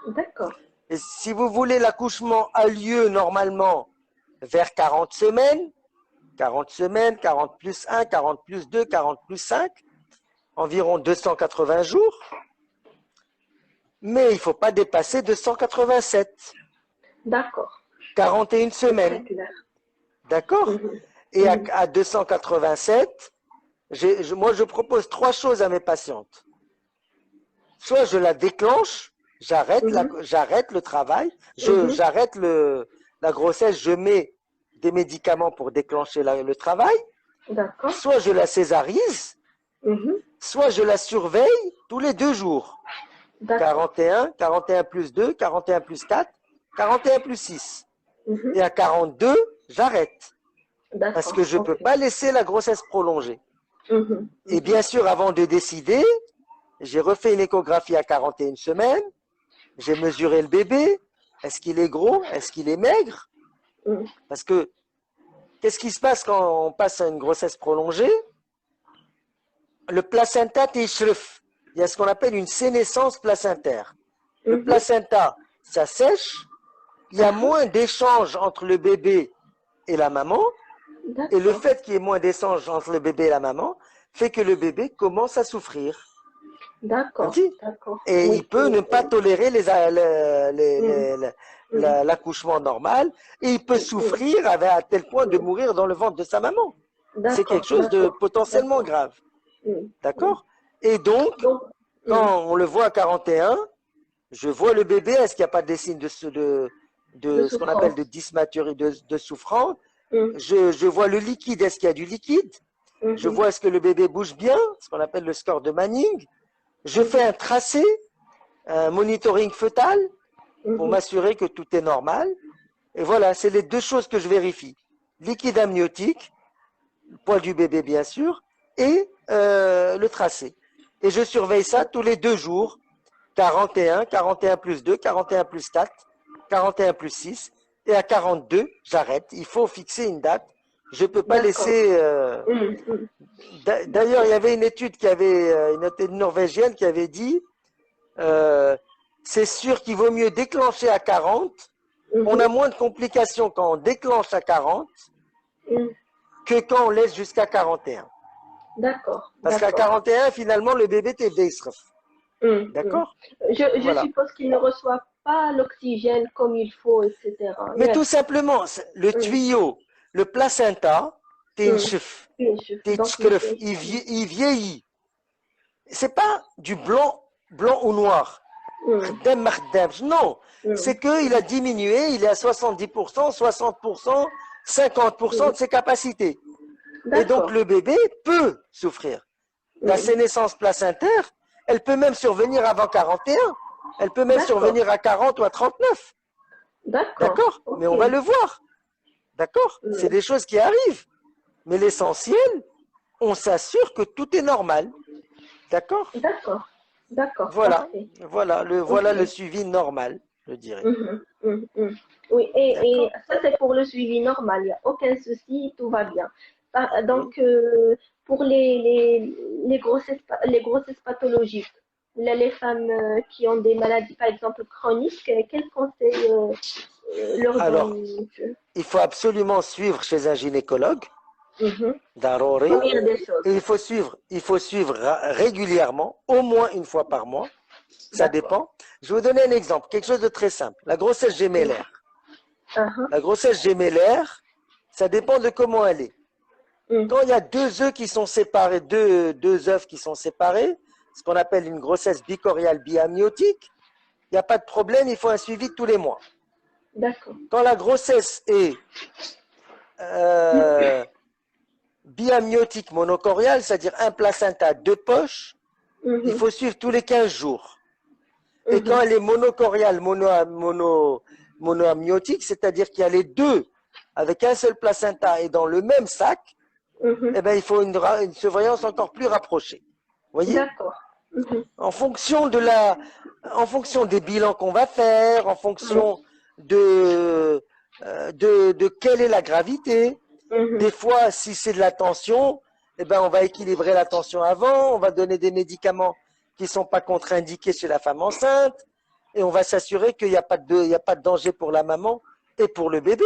Speaker 1: D'accord.
Speaker 2: Et si vous voulez, l'accouchement a lieu normalement vers 40 semaines, 40 semaines, 40 plus 1, 40 plus 2, 40 plus 5, environ 280 jours, mais il ne faut pas dépasser 287.
Speaker 1: D'accord.
Speaker 2: 41
Speaker 1: C'est très
Speaker 2: semaines.
Speaker 1: clair.
Speaker 2: D'accord?
Speaker 1: Mhm.
Speaker 2: Et
Speaker 1: Mhm.
Speaker 2: à 287, moi, je propose trois choses à mes patientes. Soit je la déclenche,
Speaker 1: Mhm.
Speaker 2: j'arrête le travail,
Speaker 1: Mhm.
Speaker 2: j'arrête la grossesse, je mets des médicaments pour déclencher le travail,
Speaker 1: D'accord.
Speaker 2: soit je la césarise,
Speaker 1: Mhm.
Speaker 2: soit je la surveille tous les 2 jours.
Speaker 1: D'accord.
Speaker 2: 41, 41 plus 2, 41 plus 4, 41 plus 6.
Speaker 1: Mhm.
Speaker 2: Et à 42, j'arrête. Parce que
Speaker 1: D'accord.
Speaker 2: je ne peux
Speaker 1: Ok.
Speaker 2: pas laisser la grossesse prolongée.
Speaker 1: Mhm.
Speaker 2: Et
Speaker 1: Mhm.
Speaker 2: bien sûr, avant de décider, j'ai refait une échographie à 41 semaines, j'ai mesuré le bébé, est-ce qu'il est gros, est-ce qu'il est maigre?
Speaker 1: Mhm.
Speaker 2: Parce que qu'est-ce qui se passe quand on passe à une grossesse prolongée? Le placenta t'échref. Il y a ce qu'on appelle une sénescence placentaire. Le
Speaker 1: Mhm.
Speaker 2: placenta, ça sèche, il y a
Speaker 1: Ah,
Speaker 2: moins d'échanges entre le bébé et la maman, et le
Speaker 1: d'accord.
Speaker 2: fait qu'il y ait moins d'échanges entre le bébé et la maman fait que le bébé commence à souffrir.
Speaker 1: D'accord.
Speaker 2: Fهمتي.
Speaker 1: D'accord.
Speaker 2: Et il
Speaker 1: Oui,
Speaker 2: peut
Speaker 1: oui,
Speaker 2: ne pas
Speaker 1: oui.
Speaker 2: tolérer
Speaker 1: Mhm. Mhm.
Speaker 2: l'accouchement normal, et il peut
Speaker 1: Mhm.
Speaker 2: souffrir à tel point de
Speaker 1: Mhm.
Speaker 2: mourir dans le ventre de sa maman. C'est quelque
Speaker 1: D'accord.
Speaker 2: chose de
Speaker 1: D'accord.
Speaker 2: potentiellement
Speaker 1: D'accord.
Speaker 2: grave.
Speaker 1: Mhm. Mhm.
Speaker 2: D'accord? Et donc,
Speaker 1: Donc, mhm.
Speaker 2: quand on le voit à 41, je vois le bébé, est-ce qu'il n'y a pas des signes
Speaker 1: De
Speaker 2: de ce qu'on appelle de
Speaker 1: souffrance.
Speaker 2: dysmaturité, de souffrance?
Speaker 1: Mhm.
Speaker 2: Je vois le liquide, est-ce qu'il y a du liquide? Je
Speaker 1: Mhm.
Speaker 2: vois est-ce que le bébé bouge bien, ce qu'on appelle le score de Manning. Je fais
Speaker 1: Mhm.
Speaker 2: un tracé, un monitoring fœtal pour
Speaker 1: Mhm.
Speaker 2: m'assurer que tout est normal. Et voilà, c'est les deux choses que je vérifie. Liquide amniotique, le poids du bébé bien sûr, et le tracé. Et je surveille ça tous les 2 jours, 41, 41 plus 2, 41 plus 4, 41 plus 6. Et à 42, j'arrête. Il faut fixer une date. Je ne peux pas
Speaker 1: D'accord.
Speaker 2: laisser...
Speaker 1: Mhm. Mhm.
Speaker 2: D'ailleurs, il y
Speaker 1: D'accord.
Speaker 2: avait une étude une étude norvégienne qui avait dit euh, c'est sûr qu'il vaut mieux déclencher à 40. On
Speaker 1: Mhm.
Speaker 2: a moins de complications quand on déclenche à 40
Speaker 1: Mhm.
Speaker 2: que quand on laisse jusqu'à 41.
Speaker 1: D'accord.
Speaker 2: Parce qu'à
Speaker 1: D'accord.
Speaker 2: 41, finalement, le bébé est déstref.
Speaker 1: Mhm. Mhm.
Speaker 2: D'accord?
Speaker 1: Je
Speaker 2: Voilà.
Speaker 1: suppose qu'il ne reçoit pas l'oxygène comme il faut, etc.
Speaker 2: Mais
Speaker 1: Yes.
Speaker 2: tout simplement, le
Speaker 1: Mhm.
Speaker 2: tuyau, le placenta,
Speaker 1: Mhm. Bien sûr. Donc,
Speaker 2: il vieillit. C'est pas du blanc, blanc ou noir.
Speaker 1: mhm.
Speaker 2: Non,
Speaker 1: Mhm.
Speaker 2: c'est qu'il a
Speaker 1: Mhm.
Speaker 2: diminué, il est à 70%, 60%, 50%
Speaker 1: Mhm.
Speaker 2: de ses capacités. Et donc
Speaker 1: D'accord.
Speaker 2: le bébé peut souffrir. La
Speaker 1: Mhm.
Speaker 2: sénescence placentaire, elle peut même survenir avant 41. Elle peut même
Speaker 1: D'accord.
Speaker 2: survenir à 40 ou à 39.
Speaker 1: D'accord.
Speaker 2: D'accord? Mais
Speaker 1: Ok.
Speaker 2: on va le voir. D'accord? C'est
Speaker 1: Mhm.
Speaker 2: des choses qui arrivent. Mais l'essentiel, on s'assure que tout est normal. D'accord?
Speaker 1: D'accord. D'accord.
Speaker 2: Voilà.
Speaker 1: Parfait.
Speaker 2: Voilà le
Speaker 1: Ok.
Speaker 2: suivi normal, je dirais.
Speaker 1: Mhm, mhm, mhm. Oui, et
Speaker 2: D'accord?
Speaker 1: ça c'est pour le suivi normal, il n'y a aucun souci, tout va bien.
Speaker 2: Mhm.
Speaker 1: Donc, pour les grossesses pathologiques, les femmes qui ont des maladies, par exemple, chroniques, quels conseils leur
Speaker 2: Alors,
Speaker 1: donne-tu?
Speaker 2: il faut absolument suivre chez un gynécologue,
Speaker 1: Mhm.
Speaker 2: d'Arori,
Speaker 1: Première des choses.
Speaker 2: et il faut suivre régulièrement, au moins une fois par mois. Ça
Speaker 1: D'accord.
Speaker 2: dépend. Je vais vous donner un exemple, quelque chose de très simple. La grossesse
Speaker 1: Mhm.
Speaker 2: gémellaire.
Speaker 1: Uh-huh.
Speaker 2: La grossesse gémellaire, ça dépend de comment elle est.
Speaker 1: Mhm.
Speaker 2: Quand il y a deux œufs qui sont séparés, deux œufs qui sont séparés, ce qu'on appelle une grossesse bicoriale biamniotique, il n'y a pas de problème, il faut un suivi tous les mois.
Speaker 1: D'accord.
Speaker 2: Quand la grossesse est euh, biamniotique monocoriale, c'est-à-dire un placenta, deux poches, il
Speaker 1: Mhm.
Speaker 2: faut suivre tous les 15 jours. Et quand
Speaker 1: Mhm.
Speaker 2: elle est monocoriale, monoamniotique, c'est-à-dire qu'il y a les deux avec un seul placenta et dans le même sac,
Speaker 1: Mhm.
Speaker 2: eh ben, il faut une surveillance encore plus rapprochée. Vous voyez?
Speaker 1: D'accord. Mhm.
Speaker 2: En fonction en fonction des bilans qu'on va faire, en fonction de, de quelle est la gravité.
Speaker 1: Mhm.
Speaker 2: Des fois, si c'est de la tension, eh ben, on va équilibrer la tension avant, on va donner des médicaments qui ne sont pas contre-indiqués chez la femme enceinte, et on va s'assurer qu'il n'y a il y a pas de danger pour la maman et pour le bébé.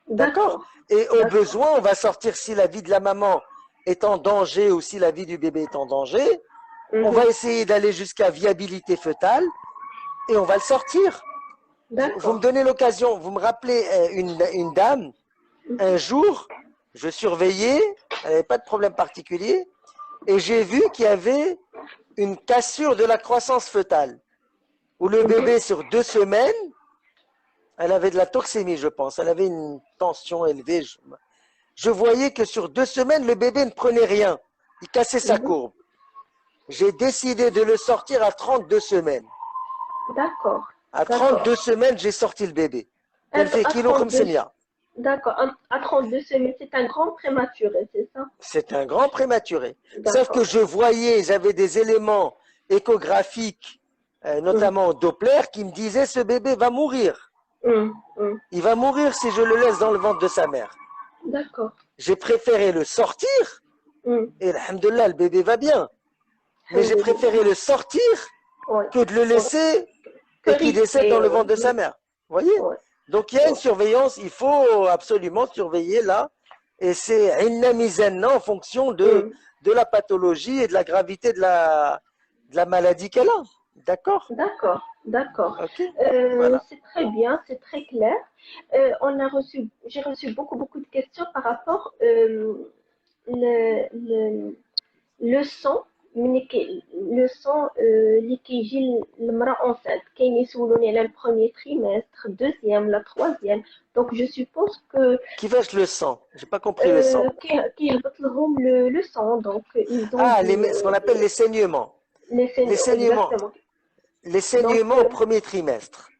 Speaker 2: D'accord?
Speaker 1: D'accord.
Speaker 2: Et au
Speaker 1: D'accord.
Speaker 2: besoin, on va sortir si la vie de la maman est en danger ou si la vie du bébé est en danger. On va
Speaker 1: Mhm.
Speaker 2: essayer d'aller jusqu'à viabilité fœtale et on va le sortir. Vous me
Speaker 1: D'accord.
Speaker 2: donnez l'occasion, vous me rappelez une dame, un jour, je surveillais, elle n'avait pas de problème particulier, et j'ai vu qu'il y avait une cassure de la croissance fœtale, où le
Speaker 1: Mhm.
Speaker 2: bébé, sur 2 semaines, elle avait de la toxémie, je pense, elle avait une tension élevée. Je voyais que sur 2 semaines, le bébé ne prenait rien, il cassait sa
Speaker 1: Mhm.
Speaker 2: courbe. J'ai décidé de le sortir à 32 semaines.
Speaker 1: D'accord.
Speaker 2: À
Speaker 1: D'accord.
Speaker 2: 32 semaines, j'ai sorti le bébé. Elle fait
Speaker 1: À
Speaker 2: kilo
Speaker 1: 32,
Speaker 2: 500.
Speaker 1: d'accord. À 32 semaines, c'est un grand prématuré, c'est ça?
Speaker 2: C'est un grand prématuré. Sauf que
Speaker 1: D'accord.
Speaker 2: je voyais, j'avais des éléments échographiques,
Speaker 1: Mhm.
Speaker 2: notamment au Doppler, qui me disaient ce bébé va mourir.
Speaker 1: Mhm. Mhm.
Speaker 2: Il va mourir si je le laisse dans le ventre de sa mère.
Speaker 1: D'accord.
Speaker 2: J'ai préféré le sortir,
Speaker 1: Mhm.
Speaker 2: et alhamdoulilah, le bébé va bien. Mais j'ai
Speaker 1: Alhamdulillah.
Speaker 2: préféré le sortir
Speaker 1: Ouais.
Speaker 2: que de le
Speaker 1: Ouais.
Speaker 2: laisser
Speaker 1: Que
Speaker 2: et qu'il décède dans
Speaker 1: risquer,
Speaker 2: le
Speaker 1: ouais.
Speaker 2: ventre de sa
Speaker 1: Mhm.
Speaker 2: mère. Vous voyez?
Speaker 1: Ouais.
Speaker 2: Donc il y a une
Speaker 1: Ouais.
Speaker 2: surveillance, il faut absolument surveiller là. Et c'est inna mizanna en fonction
Speaker 1: Mhm.
Speaker 2: de la pathologie et de la gravité de la maladie qu'elle a. D'accord?
Speaker 1: D'accord, d'accord.
Speaker 2: Ok? Voilà.
Speaker 1: C'est très bien, c'est très clair. J'ai reçu beaucoup de questions par rapport le, le sang, le sang qui gît المرأة enceinte. كاين يسولوني على le premier trimestre, deuxième, la troisième. Donc je suppose que
Speaker 2: Qui verse le sang? J'ai pas compris le sang.
Speaker 1: كيهبط لهم le sang, donc ils ont
Speaker 2: Ah, ce qu'on appelle les saignements.
Speaker 1: les
Speaker 2: Les
Speaker 1: saignements,
Speaker 2: saignements,
Speaker 1: exactement.
Speaker 2: les
Speaker 1: Donc
Speaker 2: saignements au premier trimestre.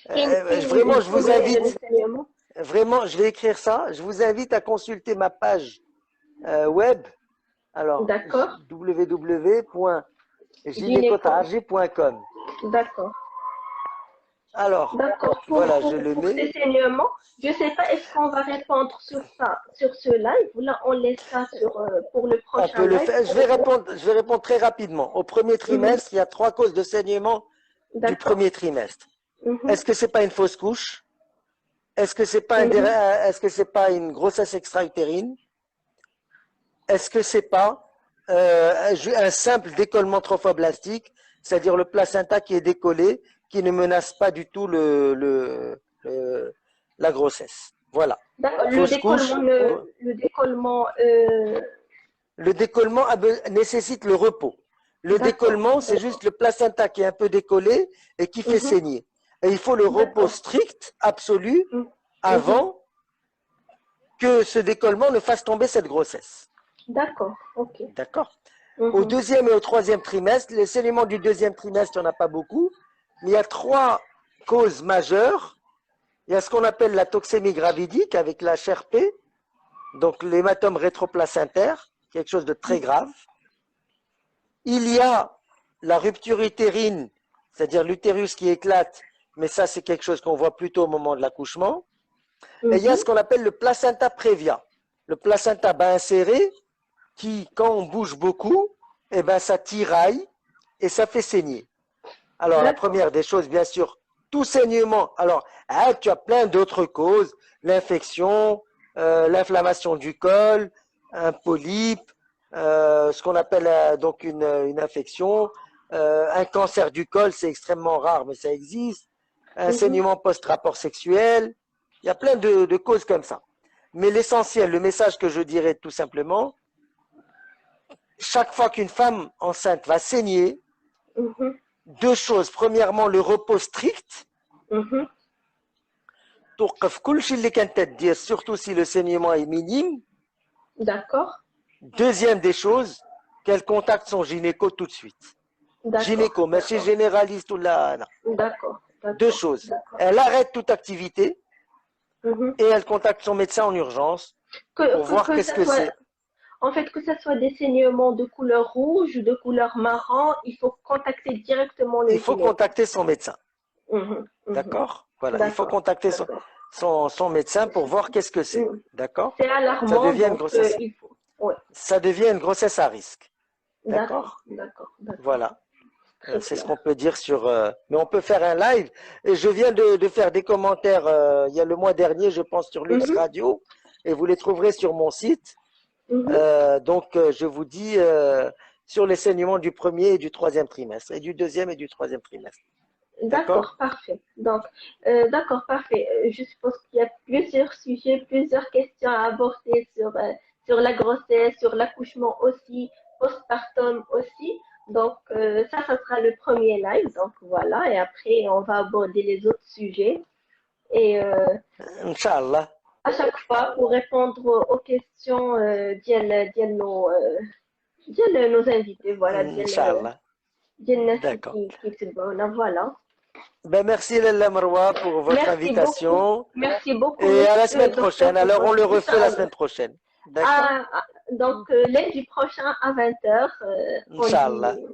Speaker 1: كاين
Speaker 2: Vraiment, je vous
Speaker 1: يكونوا
Speaker 2: invite,
Speaker 1: l'enseignement.
Speaker 2: vraiment, je vais écrire ça. Je vous invite à consulter ma page web. Alors,
Speaker 1: D'accord. Gynéco.
Speaker 2: www.gynécotargie.com.
Speaker 1: D'accord.
Speaker 2: Alors,
Speaker 1: D'accord.
Speaker 2: voilà, je le
Speaker 1: Pour ces
Speaker 2: mets.
Speaker 1: saignements, je ne sais pas, est-ce qu'on va répondre sur ça, sur ce live, ou là on laisse ça pour le
Speaker 2: On
Speaker 1: prochain
Speaker 2: peut le
Speaker 1: live.
Speaker 2: faire. Je vais répondre très rapidement. Au premier
Speaker 1: Mhm.
Speaker 2: trimestre, il y a 3 causes de saignement du
Speaker 1: D'accord.
Speaker 2: premier trimestre.
Speaker 1: Mhm.
Speaker 2: Est-ce que c'est pas une fausse couche? Est-ce que c'est pas
Speaker 1: Mhm.
Speaker 2: est-ce que c'est pas une grossesse extra-utérine? Est-ce que c'est pas un simple décollement trophoblastique, c'est-à-dire le placenta qui est décollé, qui ne menace pas du tout la grossesse? Voilà.
Speaker 1: D'accord.
Speaker 2: Fausse couche.
Speaker 1: Le décollement,
Speaker 2: Le décollement nécessite le repos. Le
Speaker 1: d'accord,
Speaker 2: décollement, c'est
Speaker 1: d'accord.
Speaker 2: juste le placenta qui est un peu décollé et qui fait
Speaker 1: Mhm.
Speaker 2: saigner. Et il faut le repos
Speaker 1: D'accord.
Speaker 2: strict, absolu,
Speaker 1: Mhm. Mhm.
Speaker 2: avant que ce décollement ne fasse tomber cette grossesse.
Speaker 1: D'accord, ok.
Speaker 2: D'accord? Au
Speaker 1: Mhm.
Speaker 2: deuxième et au troisième trimestre, les saignements du deuxième trimestre, il n'y en a pas beaucoup, mais il y a 3 causes majeures. Il y a ce qu'on appelle la toxémie gravidique avec la HRP, donc l'hématome rétroplacentaire, quelque chose de très grave. Il y a la rupture utérine, c'est-à-dire l'utérus qui éclate, mais ça c'est quelque chose qu'on voit plutôt au moment de l'accouchement. Et il y a
Speaker 1: Mhm.
Speaker 2: ce qu'on appelle le placenta prévia, le placenta bas inséré, qui, quand on bouge beaucoup, eh ben, ça tiraille et ça fait saigner. Alors, la
Speaker 1: D'accord.
Speaker 2: première des choses, bien sûr, tout saignement. Alors, hein, tu as plein d'autres causes, l'infection, l'inflammation du col, un polype, ce qu'on appelle donc une infection, un cancer du col, c'est extrêmement rare, mais ça existe, un
Speaker 1: Mhm.
Speaker 2: saignement post-rapport sexuel. Il y a plein de causes comme ça. Mais l'essentiel, le message que je dirais tout simplement, chaque fois qu'une femme enceinte va saigner,
Speaker 1: Mhm.
Speaker 2: 2 choses. Premièrement, le repos strict,
Speaker 1: Mhm.
Speaker 2: surtout si le saignement est minime.
Speaker 1: D'accord.
Speaker 2: Deuxième des choses, qu'elle contacte son gynéco tout de suite.
Speaker 1: D'accord.
Speaker 2: Gynéco, mais c'est
Speaker 1: D'accord.
Speaker 2: généraliste ou là, non.
Speaker 1: D'accord.
Speaker 2: 2 choses.
Speaker 1: D'accord.
Speaker 2: Elle arrête toute activité
Speaker 1: Mhm.
Speaker 2: et elle contacte son médecin en urgence pour voir
Speaker 1: Que
Speaker 2: qu'est-ce
Speaker 1: ça
Speaker 2: que
Speaker 1: soit,
Speaker 2: c'est.
Speaker 1: en fait, que ça soit des saignements de couleur rouge ou de couleur marron, il faut contacter directement le
Speaker 2: Il faut
Speaker 1: gynéco.
Speaker 2: contacter son médecin.
Speaker 1: Mhm, mhm.
Speaker 2: D'accord? Voilà, il faut
Speaker 1: D'accord,
Speaker 2: contacter
Speaker 1: d'accord.
Speaker 2: son médecin pour voir qu'est-ce que c'est.
Speaker 1: Mhm.
Speaker 2: D'accord?
Speaker 1: C'est
Speaker 2: Ça
Speaker 1: alarmant,
Speaker 2: devient une
Speaker 1: donc
Speaker 2: grossesse.
Speaker 1: il faut. Ouais.
Speaker 2: Ça devient une grossesse à risque.
Speaker 1: D'accord,
Speaker 2: D'accord?
Speaker 1: d'accord, d'accord.
Speaker 2: Voilà.
Speaker 1: Très
Speaker 2: C'est ce
Speaker 1: clair.
Speaker 2: qu'on peut dire sur. Mais on peut faire un live. Et je viens de faire des commentaires il y a le mois dernier, je pense, sur Lux
Speaker 1: Mhm,
Speaker 2: Radio. Et vous les trouverez sur mon site.
Speaker 1: mhm.
Speaker 2: Donc, je vous dis sur les saignements du premier et du troisième trimestre. Et du deuxième et du troisième trimestre. D'accord?
Speaker 1: D'accord, parfait. Donc, d'accord, parfait. Je suppose qu'il y a plusieurs sujets, plusieurs questions à aborder sur la grossesse, sur l'accouchement aussi, postpartum aussi. Donc, ça sera le premier live. Donc, voilà. Et après, on va aborder les autres sujets. Et
Speaker 2: Inch'Allah.
Speaker 1: à chaque fois, pour répondre aux questions ديال nos invités, voilà,
Speaker 2: Inch'Allah.
Speaker 1: ديال الناس
Speaker 2: D'accord.
Speaker 1: كيتبعونا, voilà.
Speaker 2: Ben, merci Lalla Marwa pour votre
Speaker 1: Merci beaucoup.
Speaker 2: invitation
Speaker 1: Merci beaucoup,
Speaker 2: et à la
Speaker 1: monsieur
Speaker 2: semaine
Speaker 1: le docteur,
Speaker 2: prochaine.
Speaker 1: pour
Speaker 2: Alors, on
Speaker 1: votre
Speaker 2: le refait la
Speaker 1: Inch'Allah.
Speaker 2: semaine prochaine. D'accord?
Speaker 1: Donc, lundi prochain à 20h, on
Speaker 2: Inch'Allah.
Speaker 1: dit.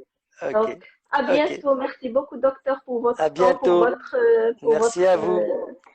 Speaker 2: Ok.
Speaker 1: Donc, à
Speaker 2: Ok.
Speaker 1: bientôt. Merci beaucoup, docteur, pour
Speaker 2: À
Speaker 1: votre temps,
Speaker 2: bientôt.
Speaker 1: pour
Speaker 2: Merci
Speaker 1: votre
Speaker 2: à vous.